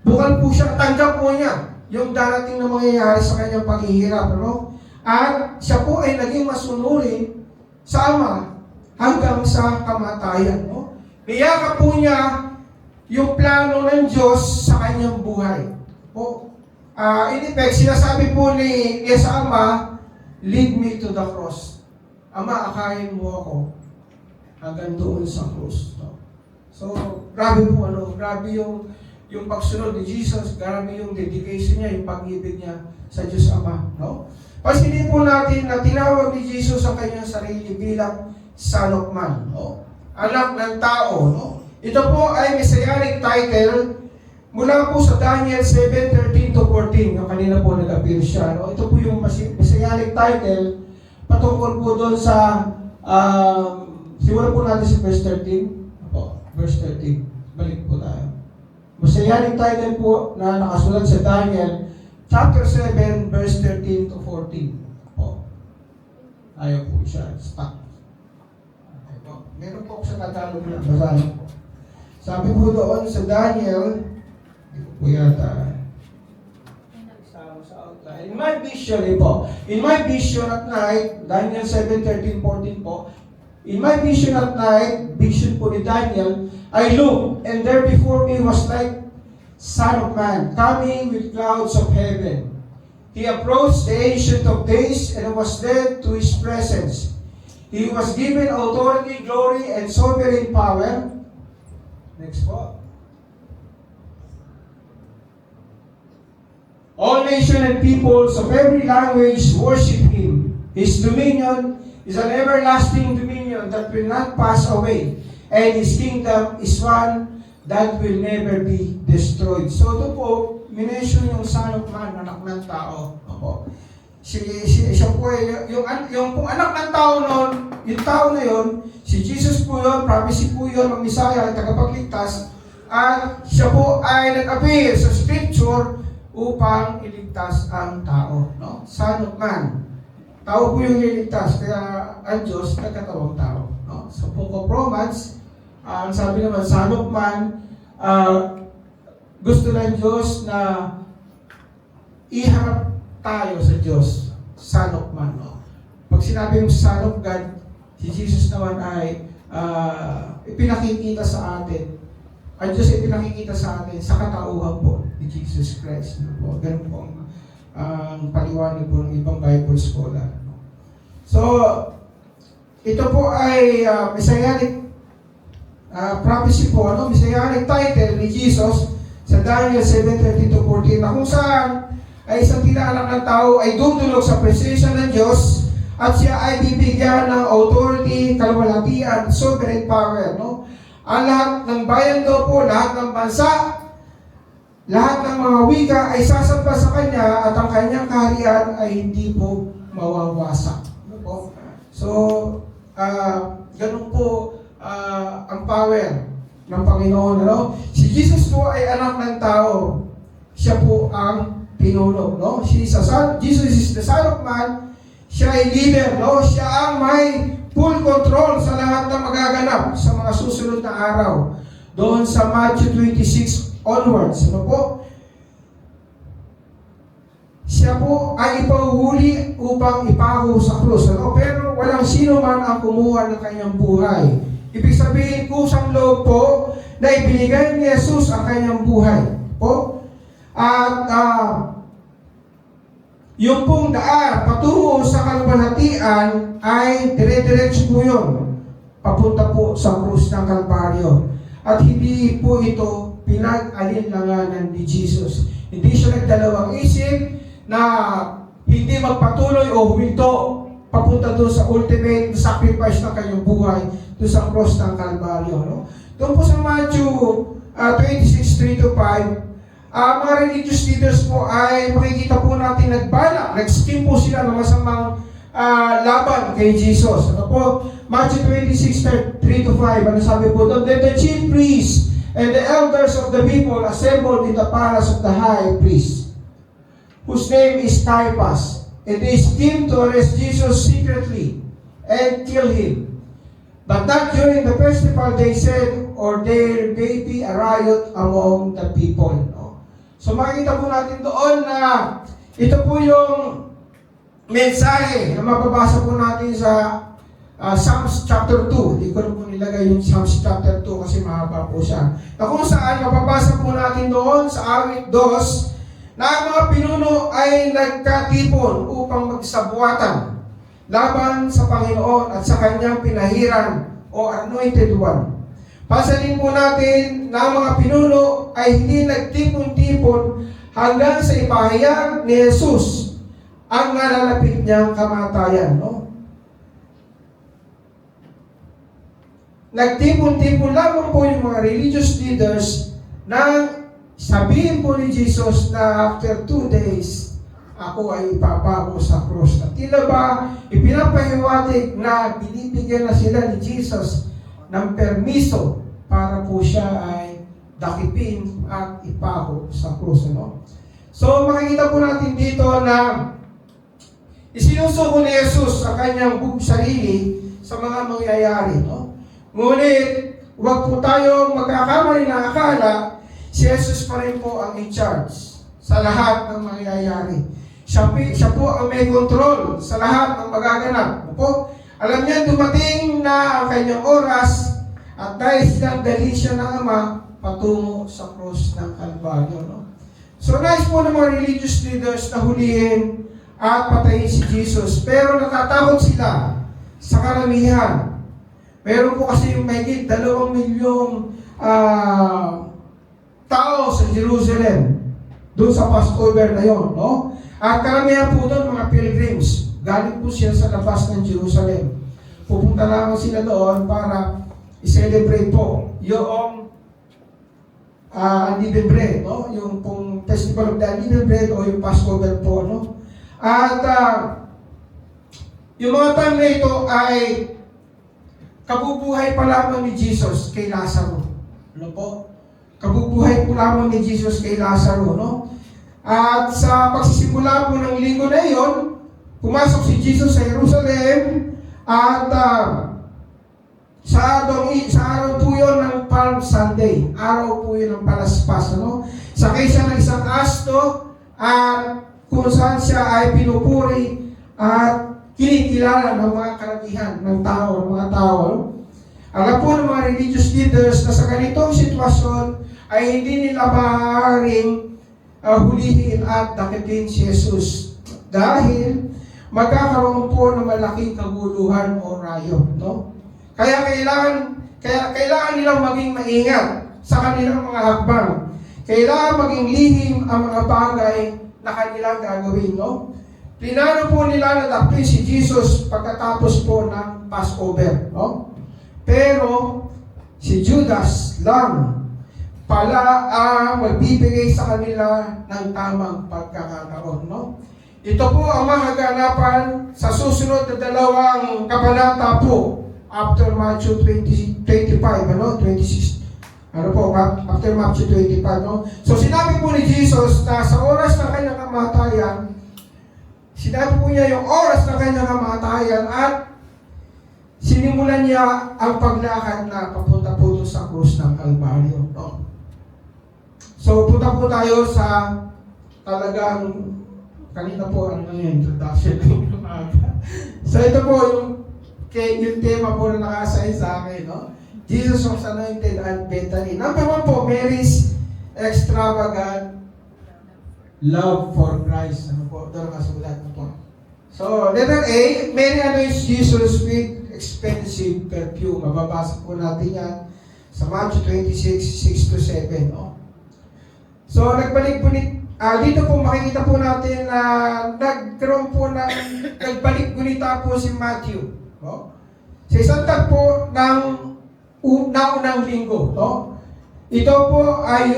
Bukal po siya, tanggap po niya yung darating na mangyayari sa kanyang paghihirap. No? At siya po ay naging masunurin sa Ama hanggang sa kamatayan. No? Niyakap po niya yung plano ng Diyos sa kanyang buhay. Po, in effect, sinasabi po ni sa Ama, lead me to the cross. Ama, akayin mo ako hanggang doon sa cross. No? So, grabe po grabe yung pagsunod ni Jesus, grabe yung dedication niya, yung pag-ibig niya sa Diyos Ama. No? Pansinin po natin na tinawag ni Jesus ang kanyang sarili bilang Son of Man. No? Anak ng tao. No? Ito po ay messianic title mula po sa Daniel 7:13 to 14. Yung kanina po nag-appear siya. No? Ito po yung messianic title patungkol po doon sa siguro po natin si verse 13. Verse 13. Balik po tayo. Messianic title po na nakasulat sa Daniel chapter 7 verse 13 to 14. Po. Ayaw po siya. Stop. Okay po. Meron po ako sa Tagalog na basahin po. Sabi po doon sa Daniel, hindi ko po yata isama sa outline. In my vision at night, Daniel 7:13, 14 po. In my vision at night, vision po ni Daniel, I looked, and there before me was like Son of Man, coming with clouds of heaven. He approached the Ancient of Days and was led to His presence. He was given authority, glory, and sovereign power. Next po. All nations and peoples of every language worship Him. His dominion is an everlasting dominion that will not pass away, and His kingdom is one that will never be destroyed. So ito po, minention yung Son of Man, anak ng tao. Opo. Siya po ay, yung pong anak ng tao noon, yung tao na yun, si Jesus po yun, prophecy po yun, ang Messiah, ang tagapagligtas, at siya po ay nag-appear sa Scripture upang iligtas ang tao. No? Son of Man. Tao po yung iligtas, kaya ang Diyos nagkatawang tao. No? Sa Book of Romans, ang sabi naman, Son of Man, gusto ng Diyos na iharap tayo sa Diyos, Son of Man. No? Pag sinabi yung Son of God, si Jesus naman ay ipinakikita sa atin. Ang Diyos ay ipinakikita sa atin sa katauhan po ni Jesus Christ. No? Po? Ganun po ang paliwanag po ng ibang Bible scholar. No? So, ito po ay Messianic prophecy po, Messianic title ni Jesus sa Daniel 7:13-14 na kung saan ay isang tinaanak ng tao ay dudulog sa presensya ng Diyos at siya ay bibigyan ng authority, kalwalhatian, sovereign power. No? Ang lahat ng bayan daw po, lahat ng bansa, lahat ng mga wika ay sasamba sa Kanya at ang Kanyang kaharian ay hindi po mawawasak. Ano po? So, ganun po ang power ng Panginoon. Ano? Si Jesus po ay anak ng tao. Siya po ang pinuno. No? Jesus is the Son of Man. Siya ay leader. No? Siya ang may full control sa lahat ng magaganap sa mga susunod na araw. Doon sa Matthew 26 onwards. Ano po? Siya po ay ipahuhuli upang ipako sa krus. Ano? Pero walang sino man ang kumuha ng kanyang buhay. Ibig sabihin, kusang loob po na ibinigay ni Jesus ang kanyang buhay. Po? At yung pong daan patungo sa kalwalhatian ay dire-diretso po yun. Papunta po sa krus ng Kalbaryo. At hindi po ito pinag-alinlanganan ni Jesus. Hindi siya nagdalawang isip na hindi magpatuloy o huminto papunta doon sa ultimate sacrifice ng kanyang buhay doon sa cross ng Kalbaryo. No? Doon po sa Matthew 26:3-5, mga religious leaders po ay makikita po natin nagbalak, nag-scheme po sila ng masamang laban kay Jesus. Ano po? Matthew 26:3-5, ano sabi po doon? Then the chief priests and the elders of the people assembled in the palace of the high priest, whose name is Caiaphas, and they schemed to arrest Jesus secretly and kill him. But not during the festival, they said, or there may be a riot among the people. No? So makikita po natin doon na ito po yung mensahe na mababasa po natin sa Psalms chapter 2. Hindi ko na po nilagay yung Psalms chapter 2 kasi mahaba po siya. Na kung saan mababasa po natin doon sa awit 2 na ang mga pinuno ay nagkatipon upang magsabuatan laban sa Panginoon at sa kanyang pinahiran o anointed one. Pasanin po natin na ang mga pinuno ay hindi nagtipon-tipon hanggang sa ipahayag ni Jesus ang nalalapit niyang kamatayan. No? Nagtipon-tipon lamang po yung mga religious leaders na sabihin po ni Jesus na after 2 days, ako ay ipapako sa cross. At tila ba, ipinapahiwatig na binibigyan na sila ni Jesus ng permiso para po siya ay dakipin at ipako sa cross. Ano? So, makikita po natin dito na isinusuko ni Jesus sa kanyang sarili sa mga mangyayari. No? Ngunit, huwag po tayong magkakamali na akala, si Jesus pa rin po ang in charge sa lahat ng mangyayari. Siya po ang may control sa lahat ng magaganap. Po, alam niya dumating na ang kanyang oras at dahil silang dali siya ng Ama patungo sa cross ng Kalbaryo. No? So nice po ng mga religious leaders na hulihin at patayin si Jesus. Pero natatakot sila sa karamihan. Meron po kasi yung mahigit 2 milyong tao sa Jerusalem. doon sa Passover na yon, no? At karamihan po doon mga pilgrims, galing po sila sa labas ng Jerusalem. Pupunta lamang sila doon para i-celebrate po yung unleavened bread, no? Yung pong Festival of the Unleavened Bread o yung Passover po, no? At yung mga time na ito ay kabubuhay pa lamang ni Jesus kay Lazaro. Ano po? Kabubuhay po lamang ni Jesus kay Lazaro, no? At sa pagsisimula po ng linggo na iyon, pumasok si Jesus sa Jerusalem at sa araw po yun ng Palm Sunday. Araw po yun ng Palaspas, ano? Sakay siya ng isang asto at kung saan siya ay pinupuri at kinikilala ng mga karamihan ng tao, ng mga tao. Alam po ng mga religious leaders na sa ganitong sitwasyon ay hindi nila maaaring hulihin at dakitin si Jesus dahil magkakaroon po ng malaking kaguluhan o rayo, no? Kaya kailangan nilang maging maingat sa kanilang mga hakbang. Kailangan maging lihim ang mga bagay na kanilang gagawin, no? Plinano po nila na dakitin si Jesus pagkatapos po ng Passover, no? Pero si Judas lang pala ang magbibigay sa kanila ng tamang pagkakataon, no? Ito po ang mga kaganapan sa susunod na dalawang kabanata po after Matthew 25, ano? 26. Ano po, after Matthew 25, no? So sinabi po ni Jesus na sa oras ng kanyang kamatayan, sinabi po niya yung oras ng kanyang kamatayan at sinimulan niya ang paglakad na papunta po doon sa krus ng Kalbaryo, no? So punta po tayo sa talagang kanina po ano yung introduction ng umaga. So ito po yung tema po na nakasign sa akin, no? Jesus was anointed at Bethany. Number 1 po, Mary's extravagant love for Christ. Ano po? Ito nakasulat na po. So, letter A, Mary anoints Jesus with expensive perfume. Mababasa po natin yan sa Matthew 26, 6-7. No? So, dito po makikita po natin na nagkaroon po ng nagbalik-gunita po si Matthew. No? Sa isang tagpo ng naunang linggo. No? Ito po ay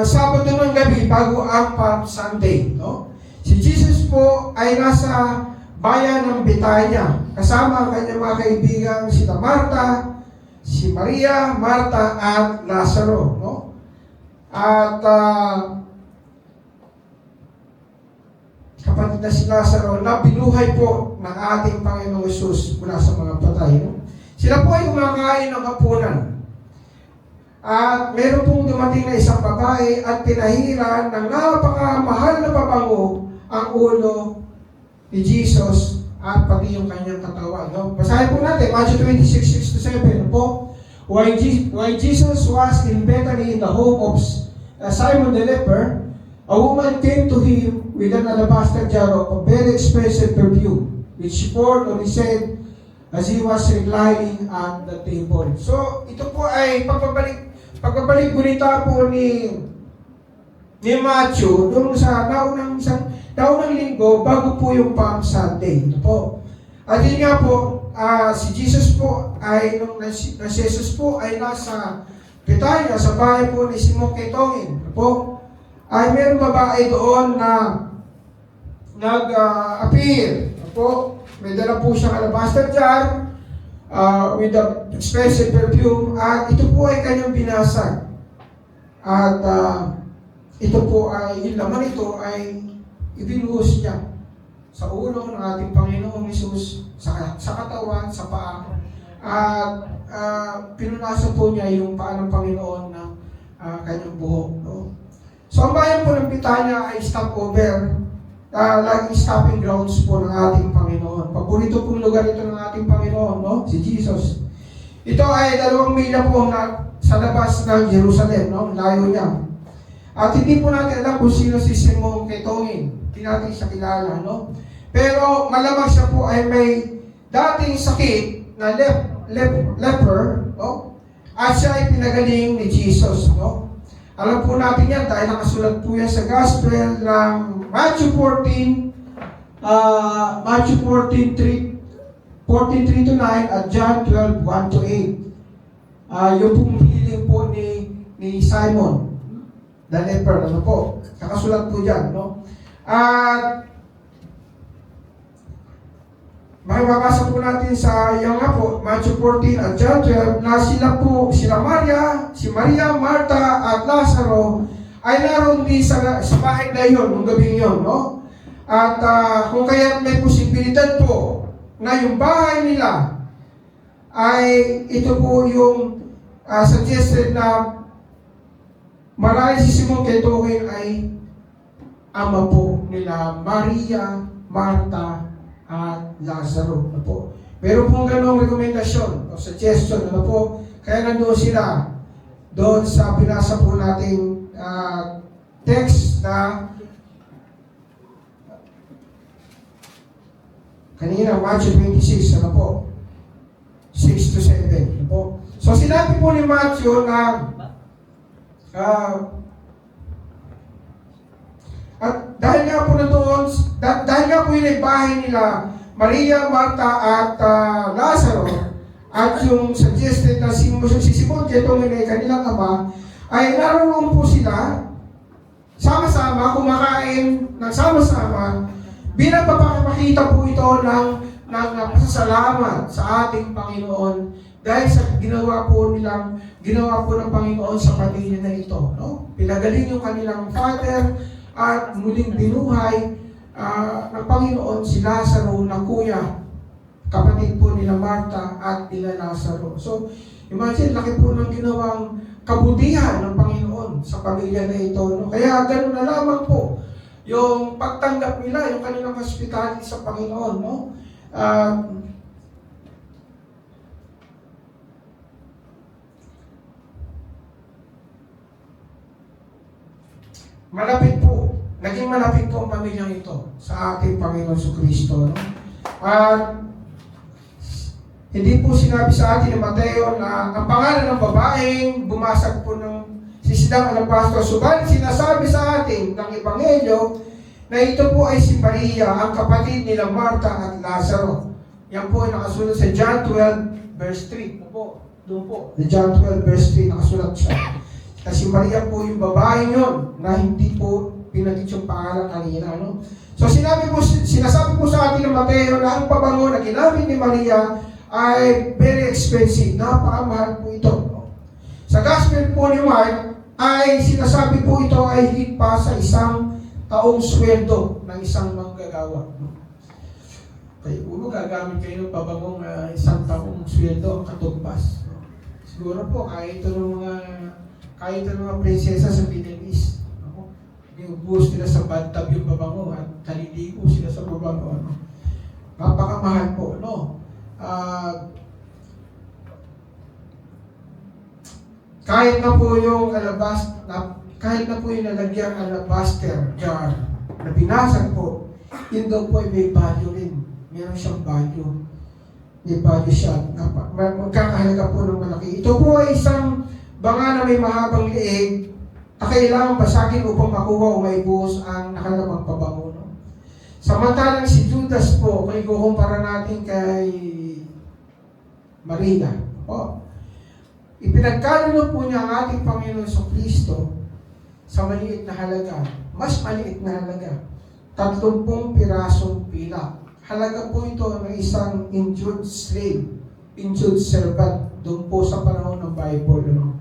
Sabado ng gabi bago ang Palm Sunday, no? Si Jesus po ay nasa bayan ng Betania kasama ang kanyang mga kaibigan sina Marta, si Maria, Marta at Lazaro, no? At kapatid na si Lazaro na binuhay po ng ating Panginoong Hesus mula sa mga patay, no? Sila po ay kumakain ng hapunan. At meron pong dumating na isang babae at pinahiran ng napakamahal na pabango ang ulo ni Jesus at pati yung kanyang katawan. No? Basahin po natin, Matthew 26, 6-7 po. While Jesus was in Bethany in the home of Simon the leper, a woman came to him with an alabaster jar of a very expensive perfume, which she poured on his head as he was reclining at the table. So, ito po ay pagbabalik-gunita po ni Matthew doon sa naunang linggo bago po yung Palm Sunday. Ito po. At yun nga po, si Jesus po ay, Jesus po ay nasa Betania, sa bahay po ni Simon Ketongin. Ito po, ay mayroong babae doon na nag-appear. Ito po, may dala po siyang alabaster jar with the expensive perfume at ito po ay kanyang binasag. At ito po ay, yung laman ito ay ibinuhos niya sa ulo ng ating Panginoong Hesus, sa katawan, sa paa. At pinunasan po niya yung paa ng Panginoon ng kanyang buhok. No? So ang bayan po ng Betania ay stopover. Laging stopping grounds po ng ating Panginoon. Paborito pong lugar ito ng ating Panginoon, no? Si Jesus. Ito ay 2 milya po sa labas ng Jerusalem, no? Layo niya. At hindi po natin alam kung sino si Simon Ketongin. Hindi natin siya kilala, no? Pero malamang siya po ay may dating sakit na leper, no? at siya ay pinagaling ni Jesus, no? Alam po natin yan dahil nakasulat po yan sa Gospel ng Matthew 14, Matthew 14:3 to 9 at John 12:1 to 8. Yung pong healing po ni Simon, the leper, ano po? Nakasulat po dyan, no? At makibabasa po natin sa yung nga po, Matthew 14 at John 12, na sila Maria, si Maria, Marta at Lazaro ay naroon din sa bahay na yun, nung gabing yun, no? At kung kaya may posibilidad po na yung bahay nila ay ito po yung suggested na marahil si Simon Ketukin ay ama po nila Maria, Marta, at Lazaro. Ano po? Pero kung ganong rekomendasyon o suggestion, ano po, kaya nandoon sila doon sa pinasa po nating text na kanina, Matthew 26, ano po? 6 to 7, ano po? So sinabi po ni Matthew na at dahil nga po dahil nga po yun ay bahay nila Maria, Marta at Lazaro, at yung suggested na si Simon Ketukin ay kanilang ama, ay naroon po sila sama-sama, kumakain ng sama-sama, bilang papakipakita po ito ng pasasalamat sa ating Panginoon dahil sa ginawa po ng Panginoon sa pamilya na ito, no? Pinagaling yung kanilang father at muling binuhay ng Panginoon si Lazaro na kuya, kapatid po nila Marta at nila Lazaro. So, imagine, laki po ng ginawang kabutihan ng Panginoon sa pamilya na ito, no? Kaya ganun na lamang po yung pagtanggap nila, yung kanilang hospitality sa Panginoon, no? Naging malapit po ang pamilyang ito sa ating Panginoon Kristo, no? At hindi po sinabi sa atin ni Mateo na ang pangalan ng babaeng bumasag po ng sisidang alabastro. Subalit sinasabi sa atin ng Ebanghelyo na ito po ay si Maria, ang kapatid nila Marta at Lazaro. Yan po ay nakasulat sa John 12 verse 3. Doon po. Sa John 12 verse 3 nakasulat siya. Kasi Maria po yung babae yun na hindi po pinagit yung pangalan kanina, no? So sinasabi po sa atin ng Mateo na ang pabango na ginamit ni Maria ay very expensive. Napakamahal po ito, no? Sa Gospel po ni Mark ay sinasabi po ito ay higit pa sa isang taong sweldo ng isang manggagawa, no? Kaya uno gagamit kayo ng pabangong isang taong sweldo ang katumbas, no? Siguro po kahit ito ng mga prinsesa sa Middle East, no? Iubos nila sa bathtub yung pabango at kaliligo sila sa pabango, no? Napakamahal po, no? Kahit na po yung nalagyang alabaster jar na binasag po, yun daw po ay may value rin. Meron siyang value. May value siya. Magkakahalaga po ng malaki. Ito po ay isang banga na may mahabang liig na kailangan basagin upang makuha o maibuhos ang nakalabang pabango, no? Samantalang si Judas po, kung ikukumpara natin kay Maria, po, ipinagkaloob po niya ang ating Panginoon sa Kristo sa maliit na halaga, mas maliit na halaga, 30 pirasong pilak. Halaga po ito ng isang injured slave, injured servant, doon po sa panahon ng Bible, no?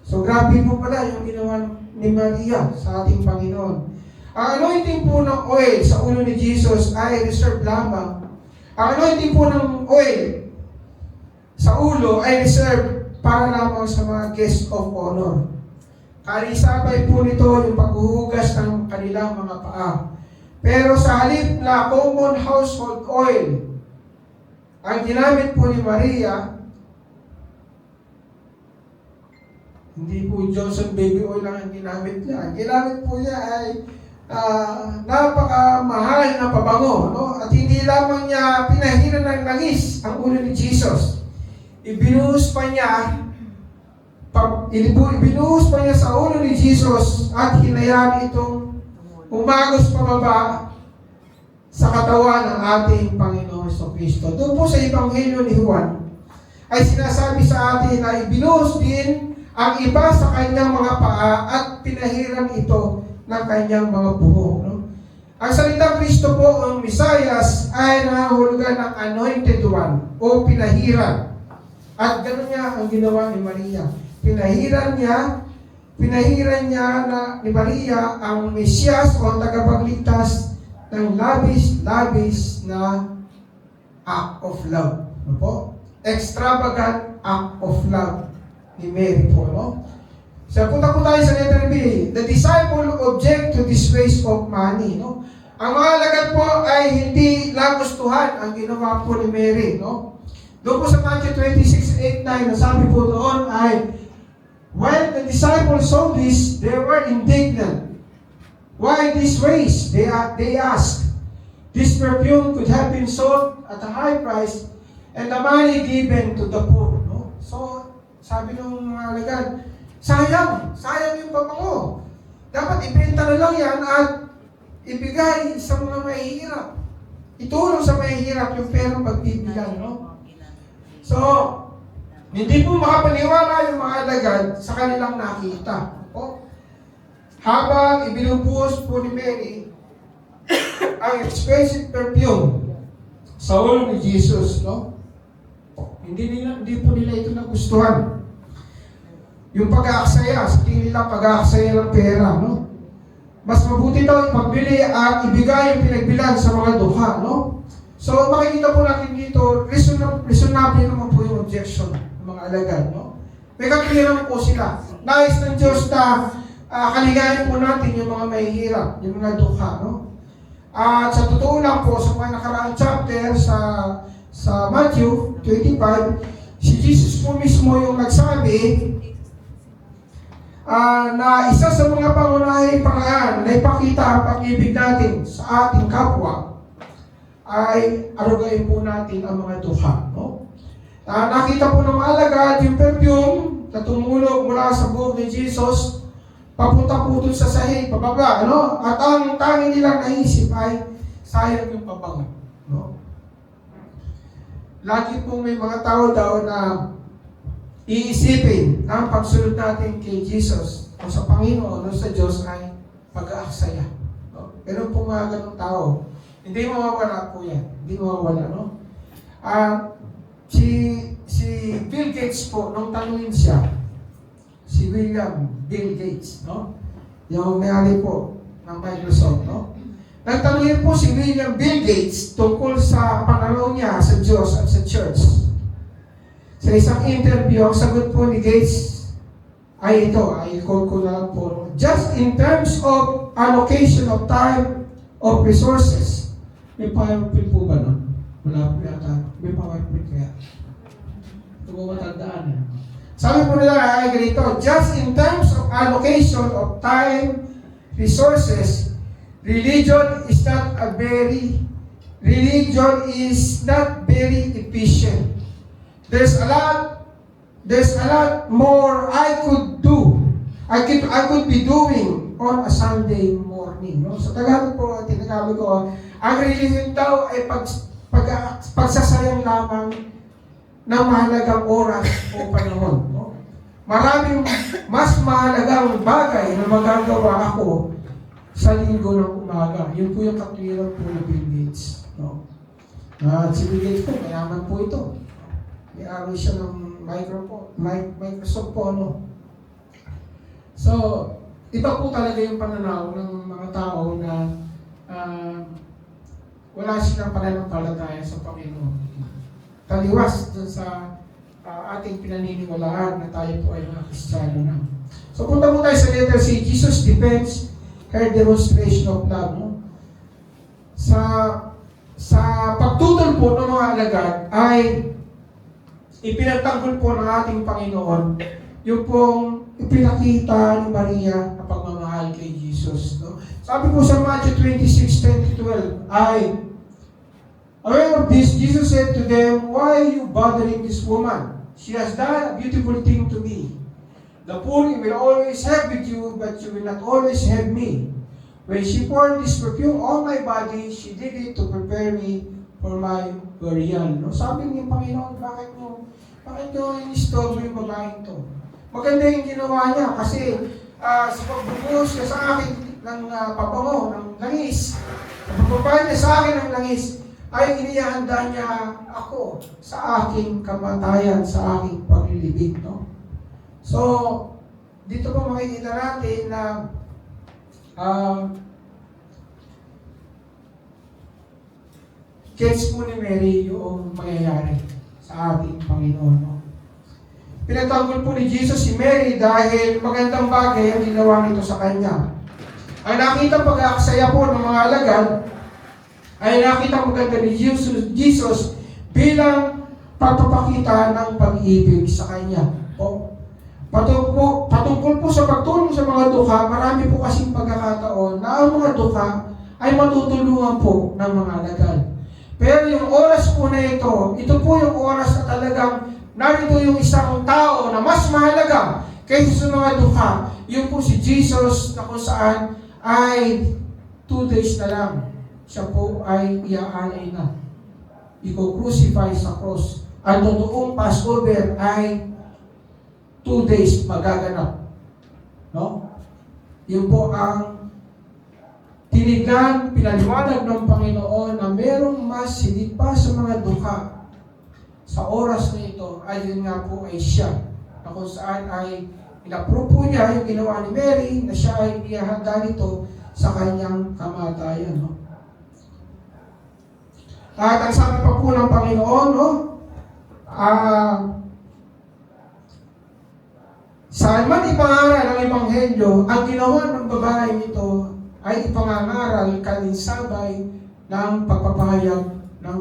So grabe po pala yung ginawa ni Maria sa ating Panginoon. Ang anointing po ng oil sa ulo ni Jesus ay reserved lamang. Ang anointing po ng oil sa ulo ay reserved para lamang sa mga guest of honor. Karisabay po nito yung paghuhugas ng kanilang mga paa. Pero sa halip na common household oil, ang ginamit po ni Maria, hindi po Johnson baby oil lang ang ginamit niya. Ang ginamit po niya ay napakamahal na pabango, no? At hindi lamang niya pinahiran ng langis ang ulo ni Jesus. Ibinuhos pa niya ibinuhos pa niya sa ulo ni Jesus at hinayaan itong umagos pababa sa katawan ng ating Panginoon Kristo. Doon po sa Ebanghelyo ni Juan, ay sinasabi sa atin na ibinuhos din ang iba sa kanyang mga paa at pinahiran ito ng kanyang mga buhok. No? Ang salitang Kristo po, ang Misayas, ay nahulugan ng anointed one o pinahiran. At gano'n niya ang ginawa ni Maria. Pinahiran niya ni Maria ang Mesyas o ang tagapagligtas ng labis na act of love. Ano po? Extravagant act of love ni Mary po. No? So, punta po tayo sa letter B. The disciple object to this waste of money. No? Ang mga alagad po ay hindi nagustuhan ang ginawa po ni Mary. No? Doon po sa Matthew 26:8-9, nasabi po doon ay, when the disciples saw this, they were indignant. Why this waste? They asked. This perfume could have been sold at a high price and the money given to the poor. No? So, sabi ng mga alagad, sayang yung pabango. Dapat ibenta na lang yan at ibigay sa mga mahihirap. Itulong sa mahihirap yung perang pagbibigay. No? So, hindi po makapaniwala yung mga alagad sa kanilang nakita. O, habang ibinubuhos po ni Mary ang expensive perfume sa ulo ni Jesus, no? Hindi po nila ito nagustuhan. Yung pag-aaksaya, sa tingin nila pag-aaksaya ng pera, no? Mas mabuti daw ipagbili at ibigay yung pinagbilan sa mga dukha, no? So, makikita po natin dito, reasonable naman po yung objection ng mga alagad, no? May kakiliran po sila. Nais ng Diyos na kaligayan po natin yung mga mahihirap, yung mga dukha, no? At sa totoo lang po, sa mga nakaraang chapter sa Matthew 25, si Jesus po mismo yung nagsabi na isa sa mga pangunahing paraan na ipakita ang pag-ibig natin sa ating kapwa ay arugain po natin ang mga dukha. No? Nakita po ng mga alagad yung perfume na tumulog mula sa buhok ni Jesus papunta po dun sa sahig, pababa, ano? At ang tanging nilang naisip ay sayang yung pabango, no? Lagi po may mga tao daw na iisipin na ang pagsunod natin kay Jesus o sa Panginoon o sa Diyos ay pag-aaksaya. No? Pero po mga ganong tao, hindi mawawala po yan. Hindi mawawala, no? Si Bill Gates po, nung tanungin siya, si Bill Gates, no? Yung may-ari po ng Microsoft, no? Nagtanungin po si Bill Gates tungkol sa pananaw niya sa Diyos at sa church. Sa isang interview, ang sagot po ni Gates ay ito, ay i-quote ko na lang po. Just in terms of allocation of time, of resources. May PowerPoint po ba, no? Wala po yata. May PowerPoint kaya. Ito po matandaan, eh. Sabi po nila ay ganito, just in terms of allocation of time, resources, religion is not very efficient. There's a lot more I could do. I could be doing on a Sunday morning. No? Sa Tagalog po, tinagalog ko, ang religion daw ay pagsasayang lamang ng mahalagang oras o panahon. No? Maraming mas mahalagang bagay na magagawa ako sa linggo ng umaga. Yun po yung katwiran po ng Bill Gates. No? At si Bill Gates po, mayaman po ito. May-ari siya ng Microsoft po. No? So, iba po talaga yung pananaw ng mga tao na wala silang pananampalataya sa Panginoon. Taliwas dun sa ating pinaniniwalaan na tayo po ay mga Kristiyano na. So punta po tayo sa letter C, Jesus defends her demonstration of love. No? Sa pagtutol po ng mga alagad ay ipinagtanggol po ng ating Panginoon yung pong ipinakita ni Maria na pagmamahal kay Jesus. No? Sabi po sa Matthew 26:10-12 ay, aware of this, Jesus said to them, why are you bothering this woman? She has done a beautiful thing to me. The poor you will always have with you, but you will not always have me. When she poured this perfume on my body, she did it to prepare me for my burial. No? Sabi ng Panginoon, bakit nyo in-install mo yung babaeng to? Maganda yung ginawa niya kasi sa pagbubuhos niya sa akin ng pabango, ng langis, sa pagbaba niya sa akin ng langis, ay inihanda niya ako sa aking kamatayan, sa aking paglilibing. No? So, dito po makikita natin na gets po ni Mary yung mangyayari sa ating Panginoon. No? Pinatanggol po ni Jesus si Mary dahil magandang bagay ang ginawa nito sa kanya. Ang nakita pag-aaksaya po ng mga alagad ay nakita maganda ni Jesus bilang pagpapakita ng pag-ibig sa kanya. O, patungkol po sa pagtulong sa mga dukha, marami po kasing pagkakataon na ang mga dukha ay matutulungan po ng mga alagad. Pero yung oras po na ito po yung oras na talagang narito yung isang tao na mas mahalaga kaysa sa mga dukha. Yung po si Jesus na kung saan ay 2 days na lang siya po ay iaalay na. I-crucify sa cross. Ang totoong Passover ay 2 days magaganap. No? Yun po ang tinignan, pinaliwanag ng Panginoon na merong mas higit pa sa mga dukha sa oras na ito ay yun nga po ay siya na kung saan ay inapprove po niya yung ginawa ni Mary na siya ay ihahanda nito sa kanyang kamatayan. No? At ang sabi pa po ng Panginoon, no? Saan man ipangaral ang Ebanghelyo, ang ginawa ng babae nito ay ipangangaral kalinsabay ng pagpapahayag ng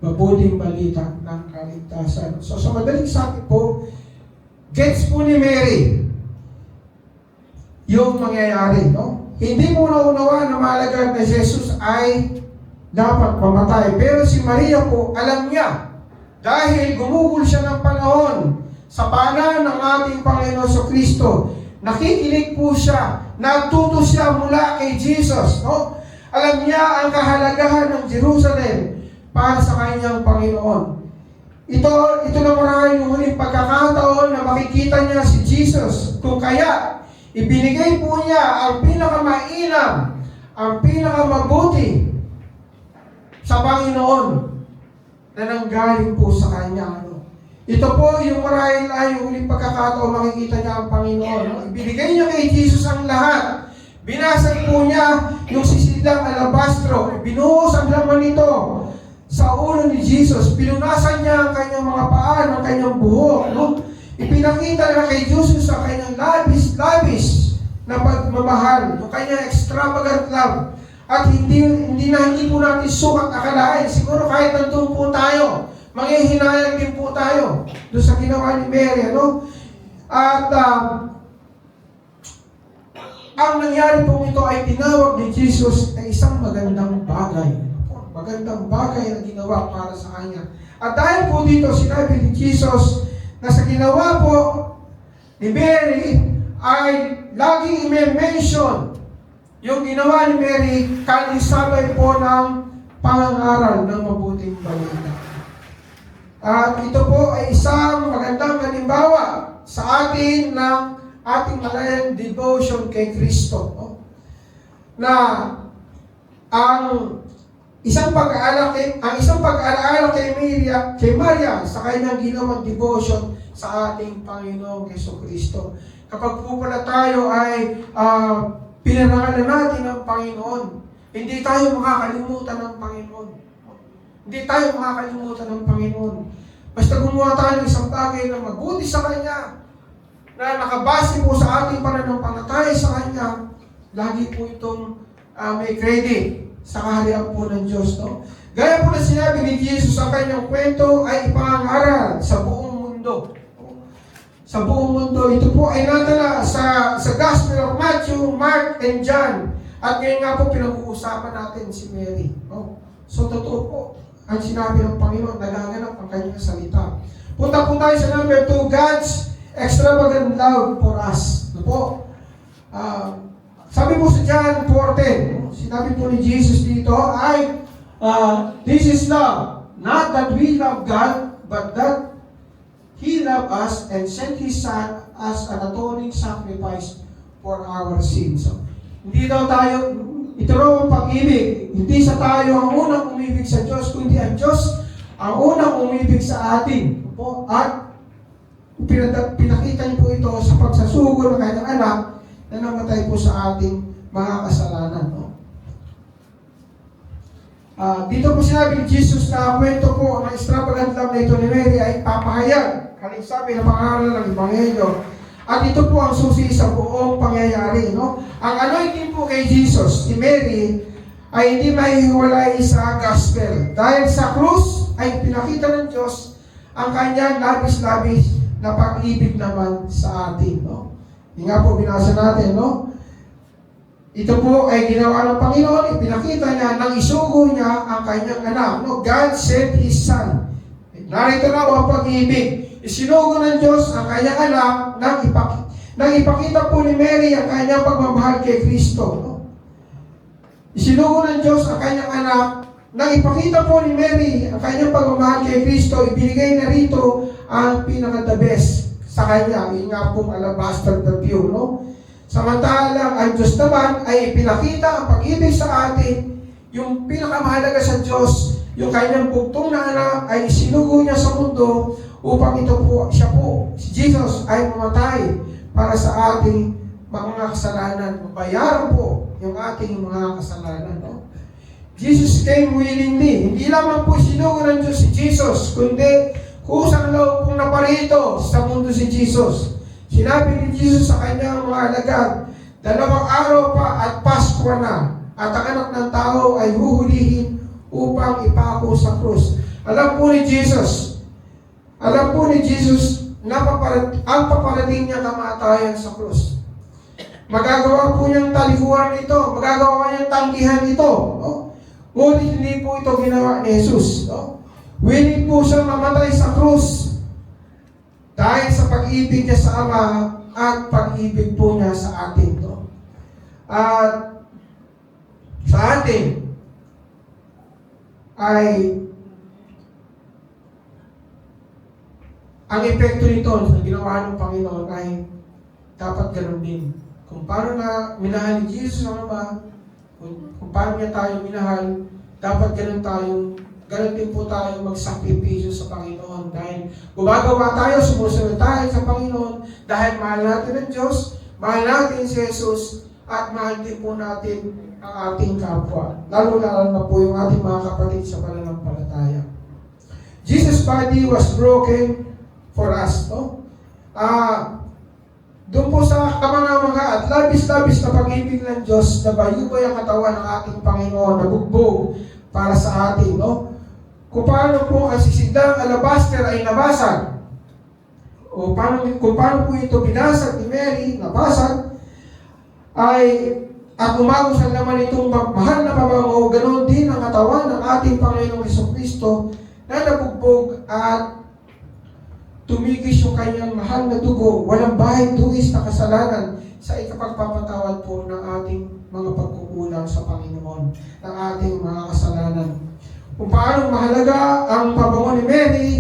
mabuting balita ng kaligtasan. So sa madaling sabi po, gets po ni Mary yung mangyayari. No? Hindi mo naunawa na malagad na Jesus ay dapat mamatay. Pero si Maria po, alam niya, dahil gumugol siya ng panahon sa paanan ng ating Panginoon sa Kristo, nakikinig po siya, natuto siya mula kay Jesus. No? Alam niya ang kahalagahan ng Jerusalem para sa kanyang Panginoon. Ito na marahil yung huling pagkakataon na makikita niya si Jesus. Kung kaya, ibinigay po niya ang pinakamainam, ang pinakamabuti sa Panginoon na nanggaling po sa kanya. Ito po yung marahil ay yung huling pagkakataon makikita niya ang Panginoon. Ibinigay niya kay Jesus ang lahat. Binasag po niya yung sisilang alabastro. Binuhos ang laman nito sa ulo ni Jesus. Pinunasan niya ang kanyang mga paan, ang kanyang buhok. No? Ipinakita na kay Jesus ang kanyang labis na pagmamahal, yung kanyang extravagant love. At hindi po natin sukat akalain. Siguro kahit nandun po tayo, manghihinayang din po tayo doon sa ginawa ni Mary. Ano? At ang nangyari po ito ay tinawag ni Jesus na isang magandang bagay. Magandang bagay na ginawa para sa kanya. At dahil po dito, sinabi ni Jesus na sa ginawa po ni Mary ay laging i-mention yung ginawa ni Mary kalisabay po ng pangangaral ng mabuting balita. At ito po ay isang magandang halimbawa sa atin ng ating malayang devotion kay Kristo. No? Na ang isang pag-aalaala kay Maria sa kanyang ginawang devotion sa ating Panginoong Jesucristo. Kapag po pala tayo ay pinarangalan natin ng Panginoon, hindi tayo makakalimutan ng Panginoon. Hindi tayo makakalimutan ng Panginoon. Basta gumawa tayo ng isang bagay na mabuti sa Kanya, na nakabase po sa ating pananampalataya sa Kanya, lagi po itong may credit sa kaharian po ng Diyos. No? Gaya po na sinabi ni Jesus sa kanyang kwento ay ipangaral sa buong mundo. Sa buong mundo. Ito po ay natala sa Gospel of Matthew, Mark, and John. At ngayon nga po pinag-uusapan natin si Mary. No? So totoo po ang sinabi ng Panginoon, nagaganap ang kanyang salita. Punta po tayo sa number 2, God's extravagant love for us. Ito po. Sabi po sa John 4:10, sinabi po ni Jesus dito ay, this is love, not that we love God, but that He loved us and sent His Son as an atoning sacrifice for our sins. So, hindi daw tayo, ito raw ang pag-ibig. Hindi sa tayo ang unang umibig sa Diyos, kundi ang Diyos ang unang umibig sa atin. Po, at pinakita niyo po ito sa pagsasugo ng kanyang anak na namatay po sa ating mga kasalanan. No? Dito po sinabi ni Jesus na kwento po ng extravagant love na ito ni Mary ay papahayag. Kaling sabi na pangaral ng Ebanghelyo. At ito po ang susi sa buong pangyayari. No? Ang anointing po kay Jesus, ni Mary, ay hindi maihiwalay sa gospel. Dahil sa krus ay pinakita ng Diyos ang kanyang labis-labis na pag-ibig naman sa atin. No? Yung nga po binasa natin, no? Ito po ay ginawa ng Panginoon, ipinakita niya nang isugo niya ang kanyang anak. No? God sent His Son. Narito na ang pag-ibig. Isinugo ng Diyos ang kanyang anak nang ipakita po ni Mary ang kanyang pagmamahal kay Kristo. No? Isinugo ng Diyos ang kanyang anak nang ipakita po ni Mary ang kanyang pagmamahal kay Kristo. Ibinigay na rito ang pinaka-the best sa kanya. Yung nga pong alabaster perfume. No? Samantalang ang Diyos naman ay pinakita ang pag-ibig sa atin, yung pinakamahalaga sa Diyos, yung kanyang bugtong na anak ay sinugo niya sa mundo upang ito po, siya po, si Jesus ay mamatay para sa ating mga kasalanan. Bayaran po yung ating mga kasalanan. No? Jesus came willingly. Hindi lamang po sinugo ng Diyos si Jesus, kundi kusang loob pong naparito sa mundo si Jesus. Sinabi ni Jesus sa kanyang mga alagad, 2 araw pa at Pasko na, at ang anak ng tao ay huhulihin upang ipako sa krus. Alam po ni Jesus na ang paparating niya kamatayan sa krus. Magagawa po niyang talikuran ito, magagawa niyang tanggihan ito. No? Ngunit hindi po ito ginawa ni Jesus. No? Willing po siyang mamatay sa krus dahil sa pag-ibig niya sa Ama at pag-ibig po niya sa atin. No? At sa atin ay ang epekto nito sa ginawa ng Panginoon ay dapat ganun din. Kung paano na minahal ni Jesus ang Ama, kung paano niya tayo minahal, dapat ganun din po tayo magsakripisyo sa Panginoon. Dahil gumagawa tayo, sumusunod tayo sa Panginoon, dahil mahal natin ang Diyos, mahal natin si Jesus, at mahal din po natin ang ating kapwa. Lalo na po yung ating mga kapatid sa pananampalataya. Jesus' body was broken for us. No? Doon po sa kamanga-manga at labis-labis na pag-ibig ng Diyos na bayubay ang katawan ng ating Panginoon na bugbog para sa atin. No? Kung paano po ang sisidang alabaster ay nabasag, o kung paano po ito binasag ni Mary, nabasag, at umagos ang laman itong mahal na pabango, ganoon din ang katawan ng ating Panginoong Jesucristo na nabugbog at tumigis yung kanyang mahal na dugo, walang bahid dugis na kasalanan sa ikapagpapatawad po ng ating mga pagkukulang sa Panginoon, ng ating mga kasalanan. Kung paano mahalaga ang pabango ni Mary,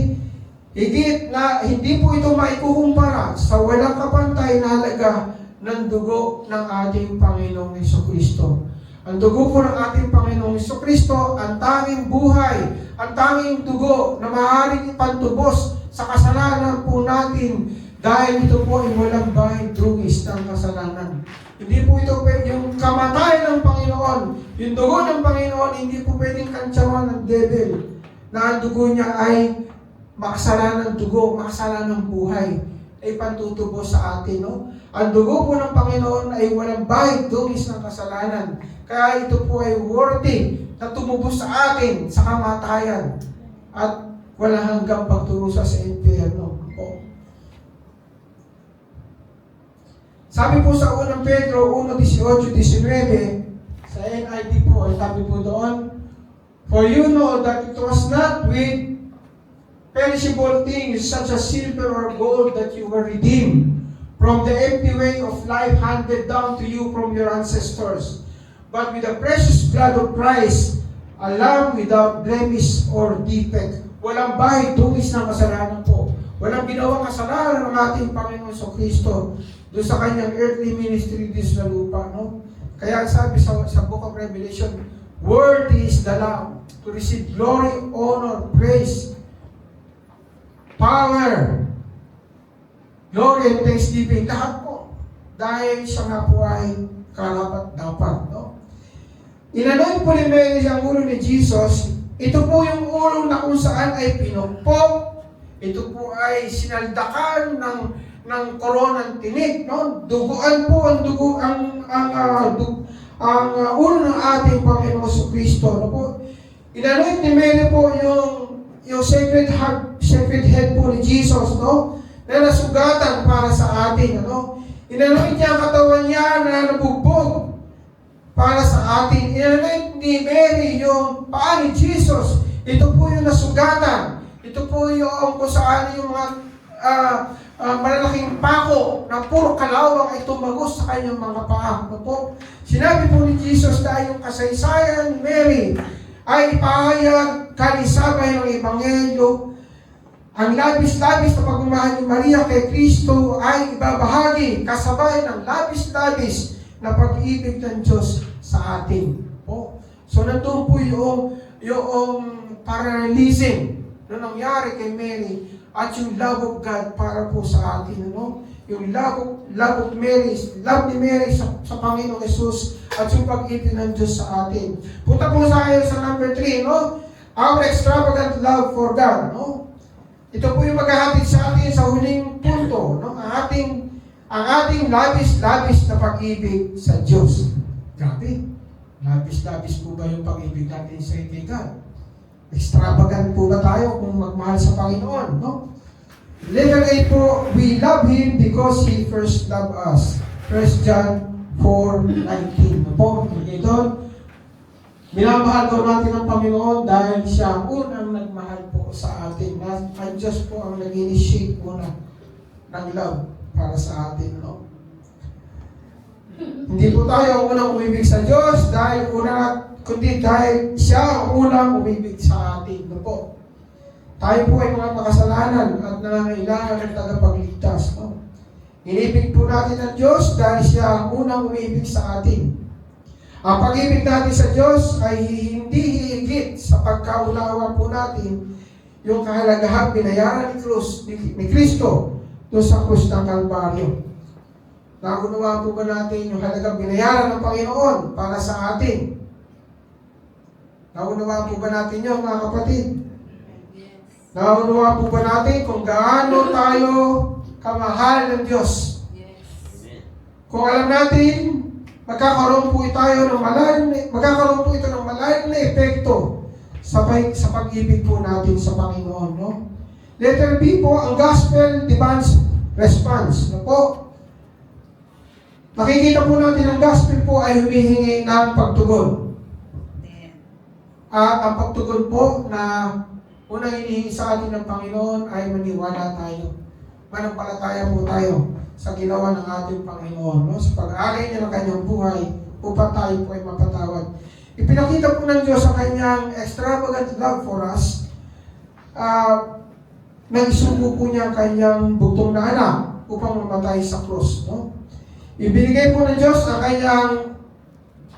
higit na hindi po ito maikukumpara sa walang kapantay na halaga ng dugo ng ating Panginoong Jesucristo. Ang dugo po ng ating Panginoong Jesucristo, ang tanging buhay, ang tanging dugo na maaaring ipantubos sa kasalanan po natin dahil ito po ay walang bahid dugis ng kasalanan. Hindi po ito yung kamatayan ng Panginoon, yung dugo ng Panginoon, hindi po pwedeng kantsawan ng devil na ang dugo niya ay makasalanang dugo, makasalanang buhay ay pantutubos sa atin. No? Ang dugo po ng Panginoon ay walang bahid dugis ng kasalanan. Kaya ito po ay worthy na tumubos sa atin sa kamatayan at wala hanggang pagturusa sa impyerno. Sabi po sa unang Pedro 1:18-19 sa NIV po, sabi po doon, for you know that it was not with perishable things such as silver or gold that you were redeemed from the empty way of life handed down to you from your ancestors, but with the precious blood of Christ, a lamb without blemish or defect. Walang bahid, dungis ng kasalanan po. Walang ginawang kasalanan ng ating Panginoon sa Kristo doon sa kanyang earthly ministry dito sa lupa. No? Kaya sabi sa Book of Revelation, worthy is the Lamb to receive glory, honor, praise, power, glory, and thanksgiving. Lahat po. Dahil siya nga po ay karapat-dapat. No? Inanoy po ni Mary ang ulo ni Jesus. Ito po yung ulo na kung saan ay pinupok. Ito po ay sinaldakan ng koronang tinik. No? Duguan po ang dugo ang ulo ng ating Panginoon sa Kristo. No po? Inanoy ni Mary po yung sacred head po ni Jesus, no? Na nasugatan para sa atin, ano? Inanoy niya ang katawan niya na nabugbog para sa atin. Inanoy ni Mary yung paa ni Jesus. Ito po yung nasugatan. Ito po yung kung saan yung mga malalaking pako na puro kalawang ay tumagos sa kanyang mga paa. Ano po? Sinabi po ni Jesus dahil yung kasaysayan ni Mary ay ipahayag kalisabay ng Ebanghelyo. Ang labis-labis na pagmamahal ni Maria kay Kristo ay ibabahagi kasabay ng labis-labis na pag-ibig ng Diyos sa atin. Po. So nandun po yung parallelism na nangyari kay Mary at yung love of God para po sa atin. Ano? Yung love ni Mary sa Panginoong Jesus at yung pag-ibig ng Diyos sa atin. Punta po tayo sa number 3, no? Our extravagant love for God, no? Ito po yung maghahatid sa atin sa huling punto, no? Ang ating labis-labis na pag-ibig sa Diyos. Grabe. Labis-labis po ba yung pag-ibig natin sa kay God? Extravagant po ba tayo kung magmahal sa Panginoon, no? Letter 8 po, we love Him because He first loved us. 1 John 4:19. Po, ito, minamahal daw natin ang Panginoon dahil Siya ang unang nagmahal po sa atin. Ang Diyos po ang nag-initiate po ng love para sa atin, no? Hindi po tayo ang unang umibig sa Diyos kundi dahil Siya ang unang umibig sa atin, no po? Tayo po ay mga makasalanan at nangangailangan ng tagapagligtas, no? Inibig po natin ang Diyos dahil Siya ang unang umibig sa atin. Ang pag-ibig natin sa Diyos ay hindi hihigit sa pagkaunawa po natin yung kahalagahan binayaran ni Kristo doon sa krus ng Kalbaryo. Nakunawa po ba natin yung halagang binayaran ng Panginoon para sa atin? Nakunawa po ba natin yun, mga kapatid? Nakunawa po ba natin kung gaano tayo kamahal ng Diyos? Kung alam natin, magkakaroon po ito ng malalim na epekto sa pag-ibig po natin sa Panginoon, no? Letter B po, ang gospel demands response, no po? Makikita po natin ang gospel po ay humihingi ng pagtugon. At ang pagtugon po na unang hinihingi sa atin ng Panginoon ay maniwala tayo. Manampalataya po tayo sa ginawa ng ating Panginoon, no? Sa pag-alay niya ng kanyang buhay upang tayo po ay mapatawad. Ipinakita po ng Diyos ang kanyang extravagant love for us. Nagsugo po niya ang kanyang bugtong na anak upang mamatay sa krus, no? Ibinigay po ng Diyos ang kanyang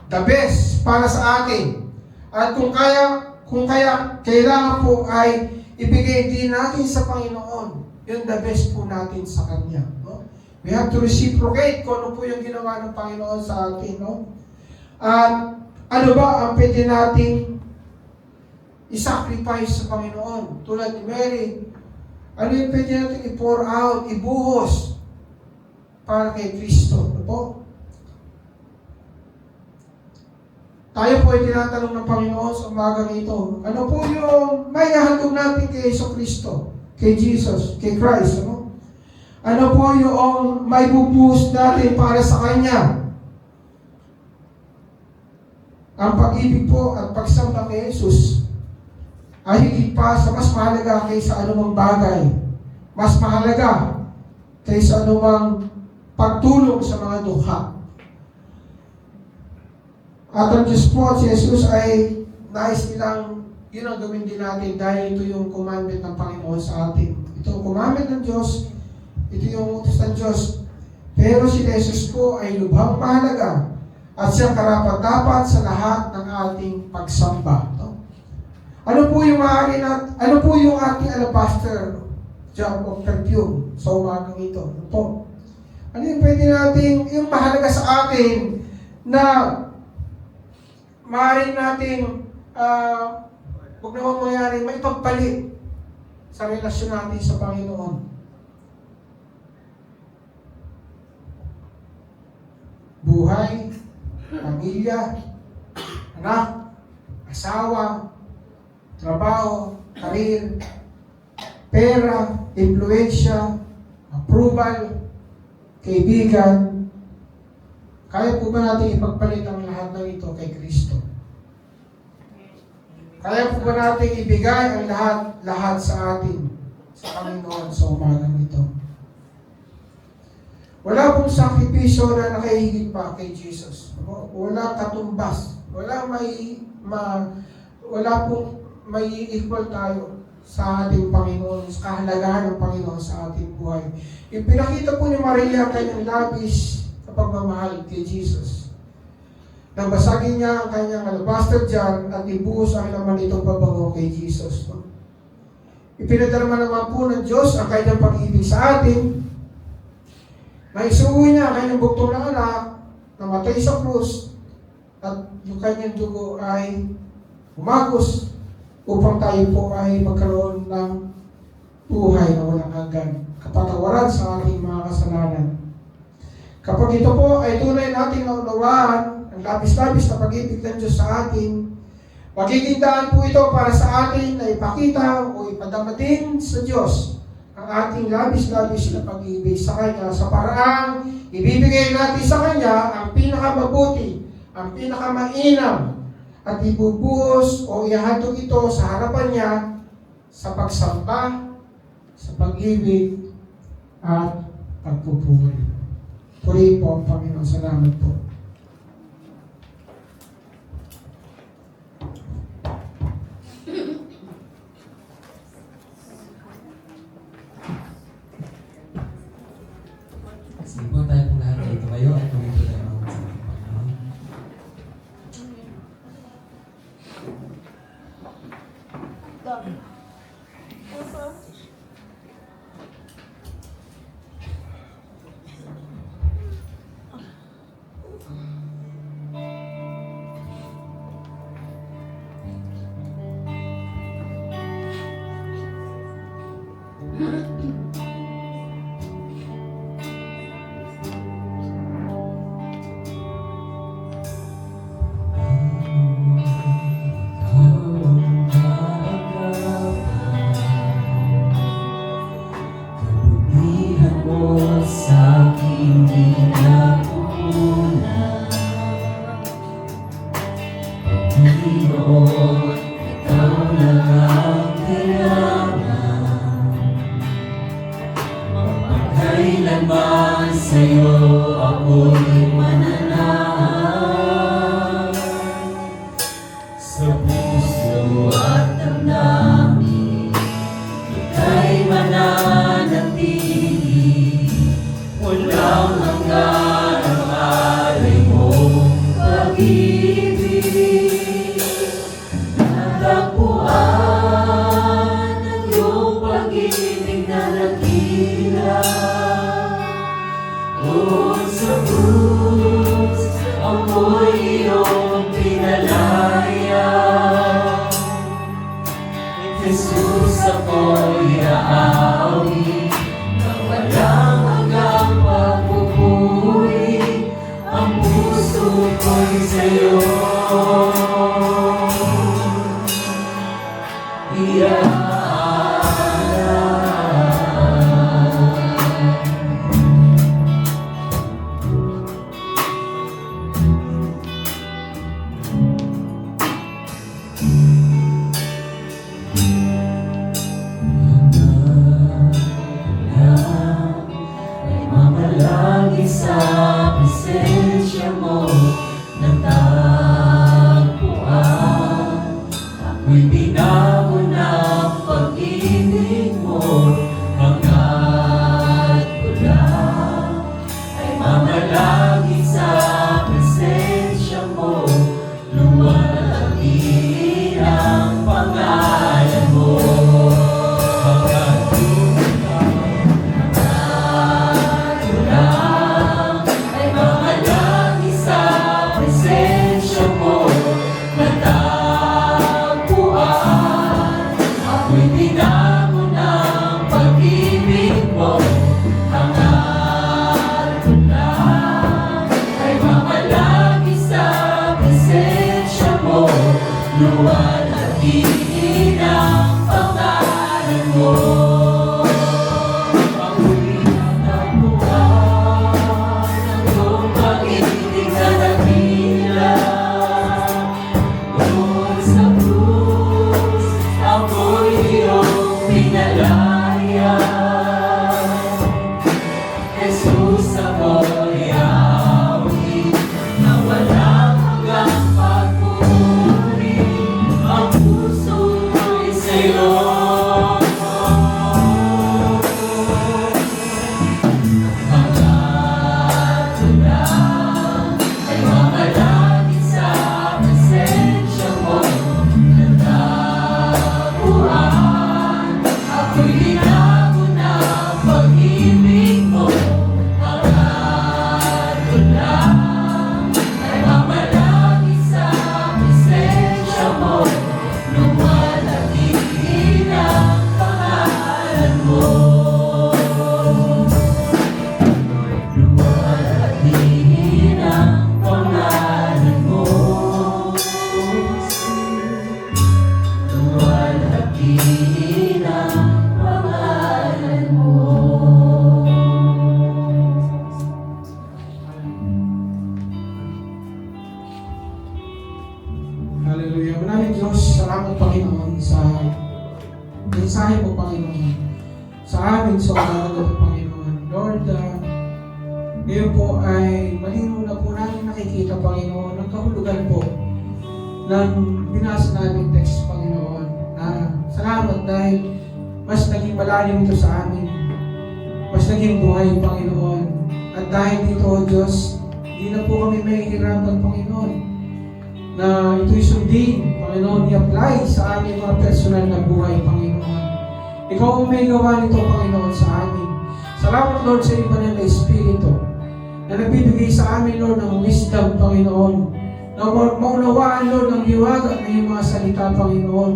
the best para sa atin. At kung kaya kailangan po ay ibigay din natin sa Panginoon yung the best po natin sa Kanya, no? We have to reciprocate kung ano po yung ginawa ng Panginoon sa atin, no? At ano ba ang pwede nating i-sacrifice sa Panginoon? Tulad ni Mary, ano yung pwede natin i-pour out, ibuhos para kay Kristo, no po? Tayo po ay tinatanong ng Panginoon sa umagang ito. Ano po yung may hahandog natin kay Kristo, kay Jesus, kay Christ, ano? Ano po yung may bubuhos natin para sa Kanya? Ang pag-ibig po at pagsamba kay Jesus ay higit pa sa mas mahalaga kaysa anumang bagay. Mas mahalaga kaysa anumang pagtulong sa mga dukha. At ang Diyos po at si Jesus ay nais nilang yun ang gawin din natin dahil ito yung commandment ng Panginoon sa atin. Ito ang commandment ng Diyos, ito yung utos ng Diyos. Pero si Jesus po ay lubhang mahalaga at siya karapat-dapat sa lahat ng ating pagsamba. No? Ano po yung ating alabaster jar of perfume sa umagang ito? Ano po? Ano yung pwede natin, yung mahalaga sa atin na maaari natin huwag naman mangyari, may pagpalit sa relasyon natin sa Panginoon. Buhay, pamilya, anak, asawa, trabaho, karir, pera, impluensya, approval, kaibigan. Kaya po ba natin ipagpalit ang lahat ng ito kay Kristo? Kaya po ba natin ibigay ang lahat sa atin, sa Panginoon sa umagang ito? Wala pong sakripisyo na nakahigit pa kay Jesus. Wala katumbas. Wala pong may equal tayo sa ating Panginoon, sa kahalagahan ng Panginoon sa ating buhay. Ipinakita po ni Maria kanyang labis sa pagmamahal kay Jesus. Nang basagin niya ang kanyang alabaster jar at ibuhos ang laman itong pabango kay Jesus. No? Ipinadarama naman po ng Diyos ang kanyang pag-ibig sa atin. Naisuwi niya ang kanyang buktong na anak, namatay sa krus, at yung kanyang dugo ay umagos upang tayo po ay magkaroon ng buhay na walang hanggan, kapatawaran sa ating mga kasalanan. Kapag ito po ay tunay nating naunawaan, ang labis-labis na pag-ibig ng Diyos sa atin, magiging daan po ito para sa atin na ipakita o ipadamatin sa Diyos ang ating labis-labis na pag-ibig sa Kanya sa paraang ibibigay natin sa Kanya ang pinakamabuti, ang pinakamainam, at ibubuhos o ihahandog ito sa harapan niya sa pagsamba, sa pag-ibig, at pagpupuri. Purihin po ang Panginoon. Salamat po. Sige po tayo pong lahat ay tumayo at tumito tayo ang sa ating Panginoon. Kailanman sa'yo ako'y mananahan sa puso at damdamin, ika'y mananatili, walang hanggan ang alay mong pag-ibig. Natagpuan ang iyong pag-ibig na dakila. Doon sa krus, ako'y iyong pinalaya. luwalhatiin ang pangalan mo. Ako'y natagpuan ng iyong pag-ibig na dakila. Doon sa krus, ako'y iyong pinalaya. Jesus, ako'y awit na walang hanggang pagpupuri. Ang puso ko'y sa'yo. Hanggat lang ay mamalapit sa presensya mo. Natapuan, ako'y binago ng pag-ibig mo. Hanggat lang ay mamalapit sa presensya mo. Luwalhatiin ang pangalan mo. Luwalhatiin ang pangalan mo. Luwalhatiin ang pangalan mo. Hallelujah. Maraming Diyos, salamat Panginoon sa mensahe mo, Panginoon. Sa amin, sa umaga na ito, Panginoon. Lord, ngayon po ay malinaw na po namin nakikita, Panginoon, ang kahulugan po ng binasa namin text, Panginoon. Na salamat dahil mas naging malalim ito sa amin. Mas naging buhay, Panginoon. At dahil dito, Diyos, hindi na po kami mahihirapan, Panginoon, na ito'y sundin, Panginoon, i-apply sa aming mga personal na buhay, Panginoon. Ikaw ang may gawa nito, Panginoon, sa amin. Salamat, Lord, sa iyo banal na Espiritu na nagbibigay sa amin, Lord, ng wisdom, Panginoon. Na maunawaan, Lord, ang hiwaga na iyong mga salita, Panginoon.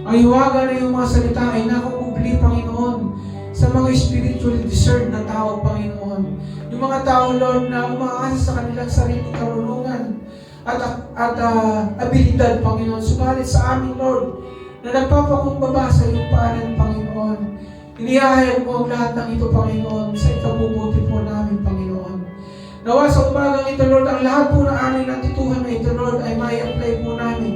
Ang hiwaga na iyong mga salita ay nakukubli, Panginoon, sa mga spiritually discerned na tao, Panginoon. Yung mga tao, Lord, na umaasa sa kanilang sariling karunungan at abilidad, Panginoon. Subalit sa amin, Lord, na nagpapakumbaba sa iyong paanan, Panginoon. Inihahayag mo ang lahat ng ito, Panginoon, sa ikabubuti po namin, Panginoon. Nawa sa umagang ito, Lord, ang lahat po na aming natutuhan na ito, Lord, ay mai-apply po namin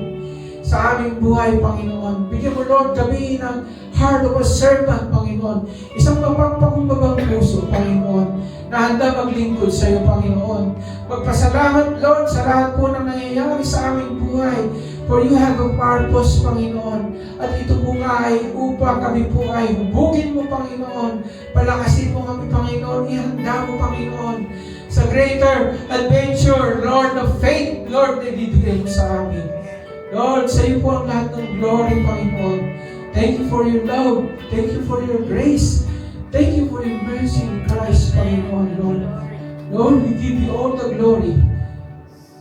sa aming buhay, Panginoon. Bigyan mo, Lord, kami ng heart of a servant, Panginoon. Isang mapagpakumbabang puso, Panginoon, na handa maglingkod sa iyo, Panginoon. Magpasalamat, Lord, sa lahat po na nangyayari sa aming buhay. For you have a purpose, Panginoon. At ito po nga ay upang kami po ay hubugin mo, Panginoon. Palakasin mo kami, Panginoon. Ihanda mo, Panginoon, sa greater adventure, Lord, of faith, Lord, na ibibigay mo sa amin. Lord, sa iyo po ang lahat ng glory, Panginoon. Thank you for your love. Thank you for your grace. Thank you for your mercy in Christ, Panginoon, Lord. Lord, we give you all the glory,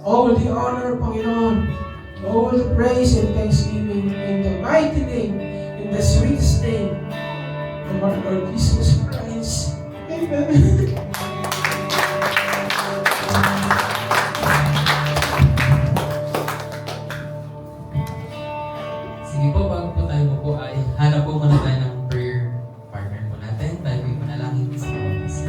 all the honor, Panginoon, all the praise and thanksgiving in the mighty name, in the sweetest name of our Lord Jesus Christ. Amen. Sige po, bago po tayo po ay hanap po muna tayo ng prayer partner po natin. Tayo po yung manalangin sa office.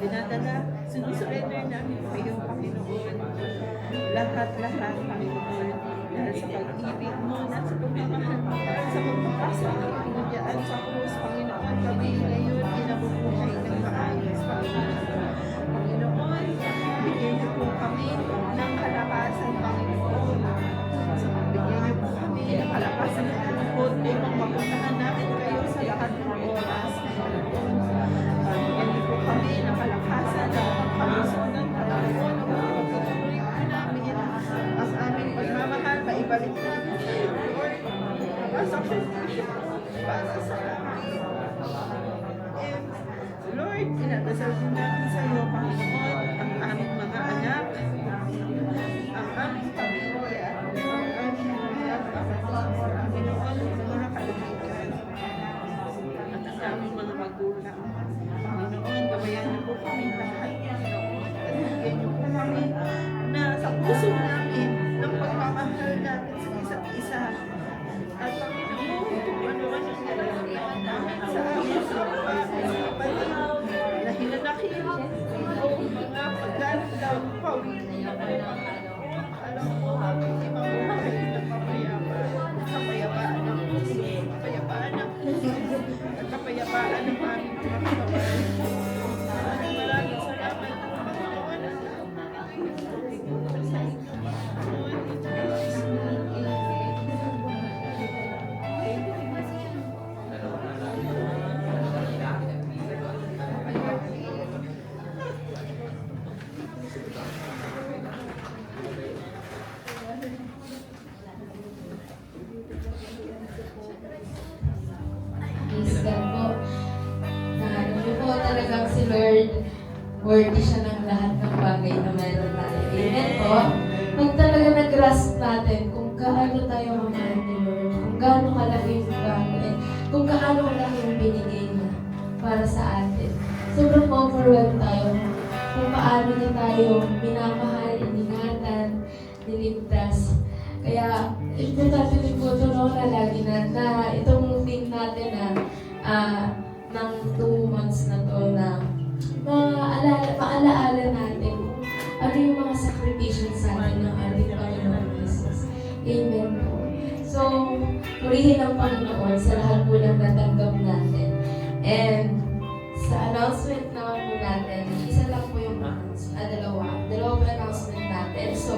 dinadala, sinusurrender namin sa iyong Panginoon. Lahat-lahat, Panginoon, dahil sa pag-ibig mo na sa pagmamahal mo, dahil sa pagpapasakit mo dyan sa krus, Panginoon, kami ngayon kinabubuhay ng maayos, Panginoon. Panginoon, bigyan niyo po kami ng kalakasan, Panginoon. Bigyan niyo po kami ng kalakasan ng lungkot upang mapuntahan namin kayo sa lahat ng oras, Panginoon. Bigyan niyo po kami ng kalakasan ng pagkalusunan, Panginoon, ng mga pagtutuloy po namin ang aming pagmamahal, maibalik namin sa iyo, Lord, ang sakripisyo para sa amin. And Lord, inadasal din namin sa iyo, Panginoon, ang aming mga anak, ang aming pamilya, ang aming mga kapatid, Panginoon, mga kaibigan, at ang aming mga magulang. Panginoon, gabayan niyo po kami lahat, Panginoon, at bigyan niyo po kami na sa puso namin ng pagmamahal namin sa isa't isa. At Panginoon, kung ano-ano nilalaman namin sa aming mga kapatid na hinanakit o mga paglalalaw, pawili na kayo, Panginoon. Alam mo, hindi mabuhay ng kapayapaan ng puso, kapayapaan ng puso, at kapayapaan ng aming mga katawan. Maraming salamat, Panginoon, at Praise God po. Ano niyo po talagang si Lord, worthy siya ng lahat ng bagay na meron tayo. Amen po. Pag talaga nag-grasp natin kung gaano tayo mamahal ni Lord, kung gaano kalaki yung bagay, kung gaano kalaki yung binigay niya para sa atin. Sobrang overwhelmed tayo kung paano niya tayo minamahal, iningatan, niligtas. Kaya, importante din po ito, no, na lagi na itong thing natin na ng 2 months na to na maalaala natin kung ano yung mga sakripisyon sa atin ng ating Panginoon Jesus. Amen po. So, purihin ang Panginoon sa lahat po ng natanggap natin. And sa announcement naman po natin, isa lang po yung dalawa po announcement natin. So,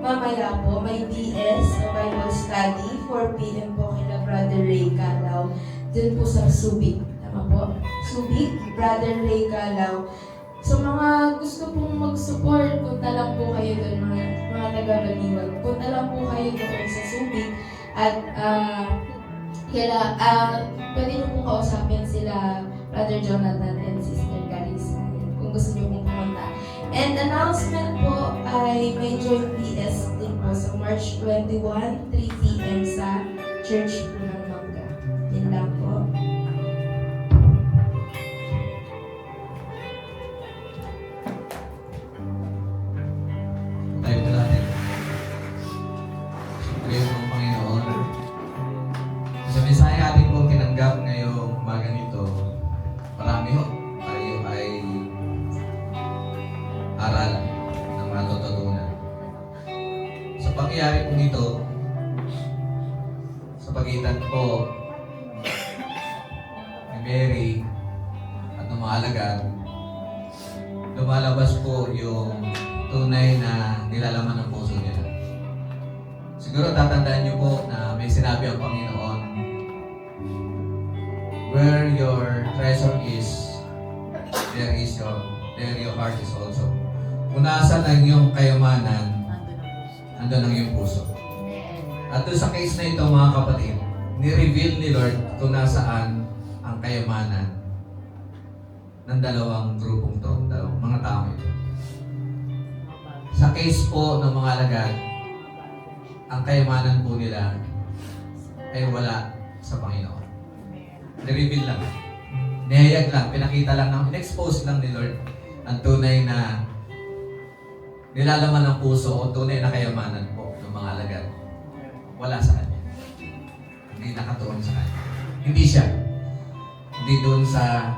mamaya po, may DS na Bible Study, 4 p.m. po kila Brother Ray Calaw. Dun po sa Subic. Tama po? Subic, Brother Ray Calaw. So mga gusto pong mag-support, punta lang po kayo doon, mga taga-Baliwag. Punta lang po kayo doon sa Subic. At pwede nyo pong kausapin sila Brother Jonathan and Sister Carissa. Kung gusto nyo pong pumunta. And announcement po ay may joint DS din po sa March 21, 3 p.m. sa Church po ng Mangga. Yun lang po. Tayo po natin. Siyempre po, Panginoon. Sa mensahe ating po tinanggap ngayong umaga nito, marami ho. Tayo ay aral ng matututunan. Sa pangyayari po nito, sa pagitan po ni Mary at ng mga alagad, lumalabas po yung tunay na nilalaman ng puso nila. Siguro tatandaan niyo po na may sinabi ang Panginoon, where your treasure is, there your heart is also. Kung nasaan ang iyong kayamanan, andun ang iyong puso. At doon sa case na ito, mga kapatid, ni-reveal ni Lord kung nasaan ang kayamanan ng dalawang grupong to, dalawang mga tao ito. Sa case po ng mga alagad, ang kayamanan po nila ay wala sa Panginoon. Ni-reveal lang. Nihayag lang, pinakita lang, in-expose lang ni Lord ang tunay na nilalaman ng puso o tunay na kayamanan po ng mga alagad. Wala sa Kanya. Hindi nakatuon sa Kanya. Hindi siya. Hindi doon sa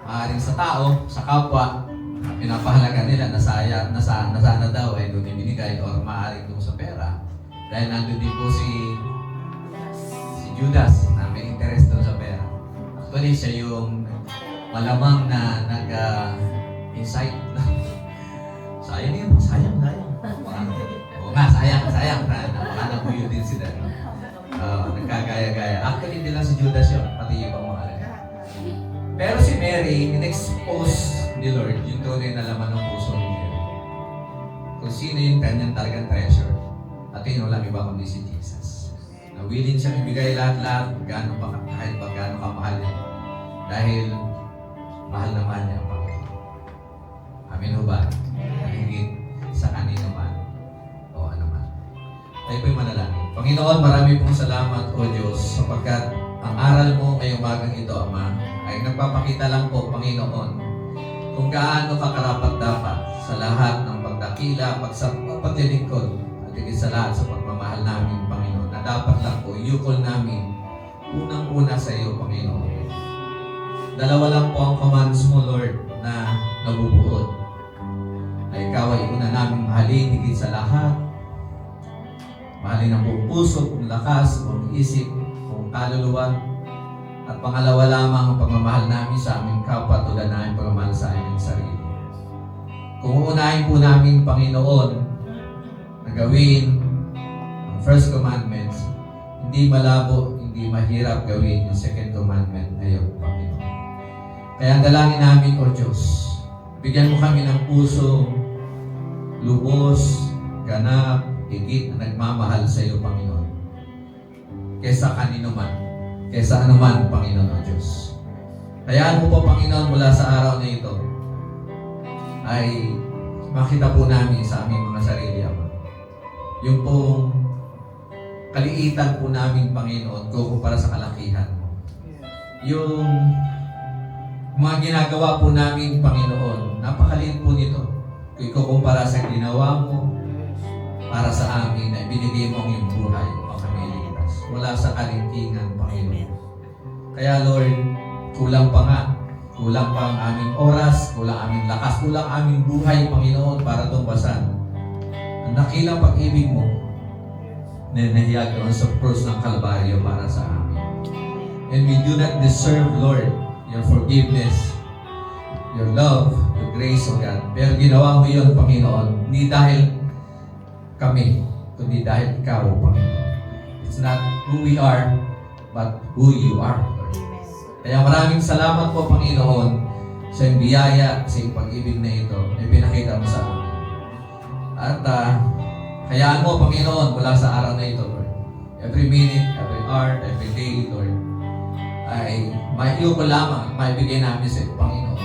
maaaring sa tao, sa kapwa, pinapahalaga nila na sana daw ay doon ibinigay or maaaring doon sa pera. Dahil nandun din po si Judas na may interest doon sa pera. Actually, siya yung malamang na nag-insight na sayang yun, sayang. Oo nga, sayang. Baka nabuyo din sila. Nagkagaya-gaya. Actually, hindi lang si Judas yun, pati ibang mga alin. Pero si Mary, in-expose ni Lord yung tunay na laman ng puso ni Mary. Kung sino yung kanyang talagang treasure. At yun, walang iba kundi si Jesus. Na willing siyang ibigay lahat-lahat, kahit gaano kamahal niya. Dahil mahal naman niya ang Panginoon. Amin ho ba? Hingit sa kanino man o ano man. Tayo po'y manalangin. Panginoon, marami pong salamat o Diyos sapagkat ang aral mo ngayong umagang ito, Ama, ay nagpapakita lang po, Panginoon, kung gaano ka karapat-dapat sa lahat ng pagdakila, paglilingkod, at higit sa lahat sa pagmamahal namin, Panginoon, na dapat lang po yukol namin unang-una sa iyo, Panginoon. Dalawa lang po ang commands mo, Lord, na nabubuod. Na ikaw ay una namin mahalin higit sa lahat. Mahalin ang buong puso, kung lakas, kung isip, kung kaluluwa. At pangalawa lamang ang pagmamahal namin sa aming kapwa tulad na aming pagmamahal sa aming sarili. Kung uunahin po namin, Panginoon, na gawin ang first commandments, hindi malabo, hindi mahirap gawin yung second commandment ngayon, Panginoon. Kaya ang dalangin namin, O Diyos, bigyan mo kami ng puso, lubos, ganap, higit na nagmamahal sa iyo, Panginoon. Kesa kanino man, kesa anuman, Panginoon o Diyos. Hayaan mo po, Panginoon, mula sa araw na ito, ay makita po namin sa aming mga sarili, Ama. Yung pong kaliitan po namin, Panginoon, kukumpara sa kalakihan mo. Yung mga ginagawa po namin, Panginoon, napakaliit po nito. Kung ikukumpara sa ginawa mo para sa amin na ibinigay mo ang iyong buhay upang kami iligtas. Mula sa kalingkingan, Panginoon. Kaya Lord, kulang pa ang aming oras, kulang aming lakas, kulang aming buhay, Panginoon, para tumbasan ang dakilang pag-ibig mo na nahiyag doon sa cross ng Kalbaryo para sa amin. And we do not deserve, Lord, your forgiveness, your love, your grace, O God. Pero ginawa mo yun, Panginoon, hindi dahil kami, kundi dahil ikaw, Panginoon. It's not who we are, but who you are, Lord. Kaya maraming salamat po, Panginoon, sa iyong biyaya, sa iyong pag-ibig na ito, na pinakita mo sa amin. At hayaan mo, Panginoon, mula sa araw na ito, Lord. Every minute, every hour, every day, Lord, ay maiyo ko lamang, maibigay namin sa iyo, Panginoon,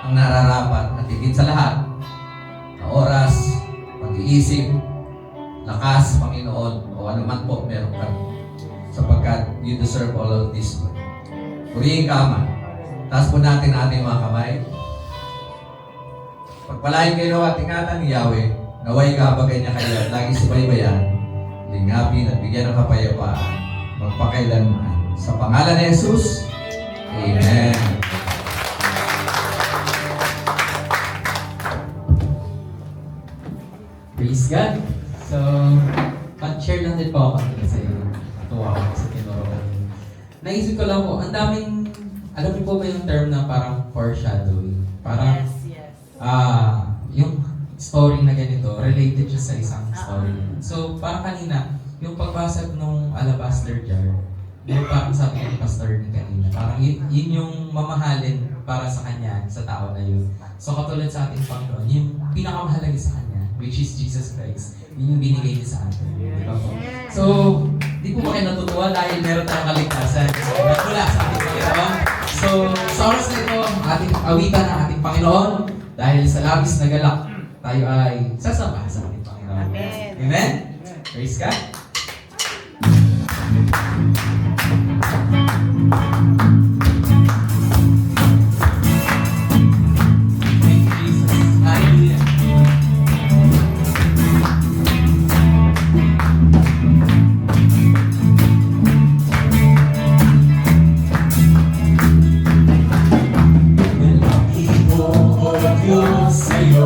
ang nararapat at higit sa lahat na oras, pag-iisip, lakas, Panginoon, o anuman po meron ka. Sapagkat you deserve all of this, Lord. Purihin ka, Ama. Taas po natin ating mga kamay. Pagpalain kayo ng ating ingatan ni Yahweh, naway kabagay niya kayo at lagi subaybayan, lingapin at bigyan ng kapayapaan, magpakailanman. Sa pangalan ni Jesus, Amen. Praise God. So, share lang din po ako kasi natuwa ako sa tinuro ko. Naisip ko lang po, ang daming, alam niyo po ba yung term na parang foreshadowing? Parang, yung story na ganito, related siya sa isang story. So, parang kanina, yung pagbasag ng alabaster jar, yung parang sabi ng pastor ni kanina, parang yun yung mamahalin para sa kanya, sa tao na yun. So, katulad sa ating Panginoon, yung pinakamahalaga sa kanya, which is Jesus Christ, yun yung binigay niya sa atin. Di ba po? So, di po ba kayo natutuwa dahil meron tayong kaligtasan mula sa ating Panginoon? So, sa oras na ito, ating awitan ng ating Panginoon dahil sa labis na galak, tayo ay sasama sa ating Panginoon. Amen. Amen? Praise God. Thank you, Jesus. Hallelujah. Diyos sa'yo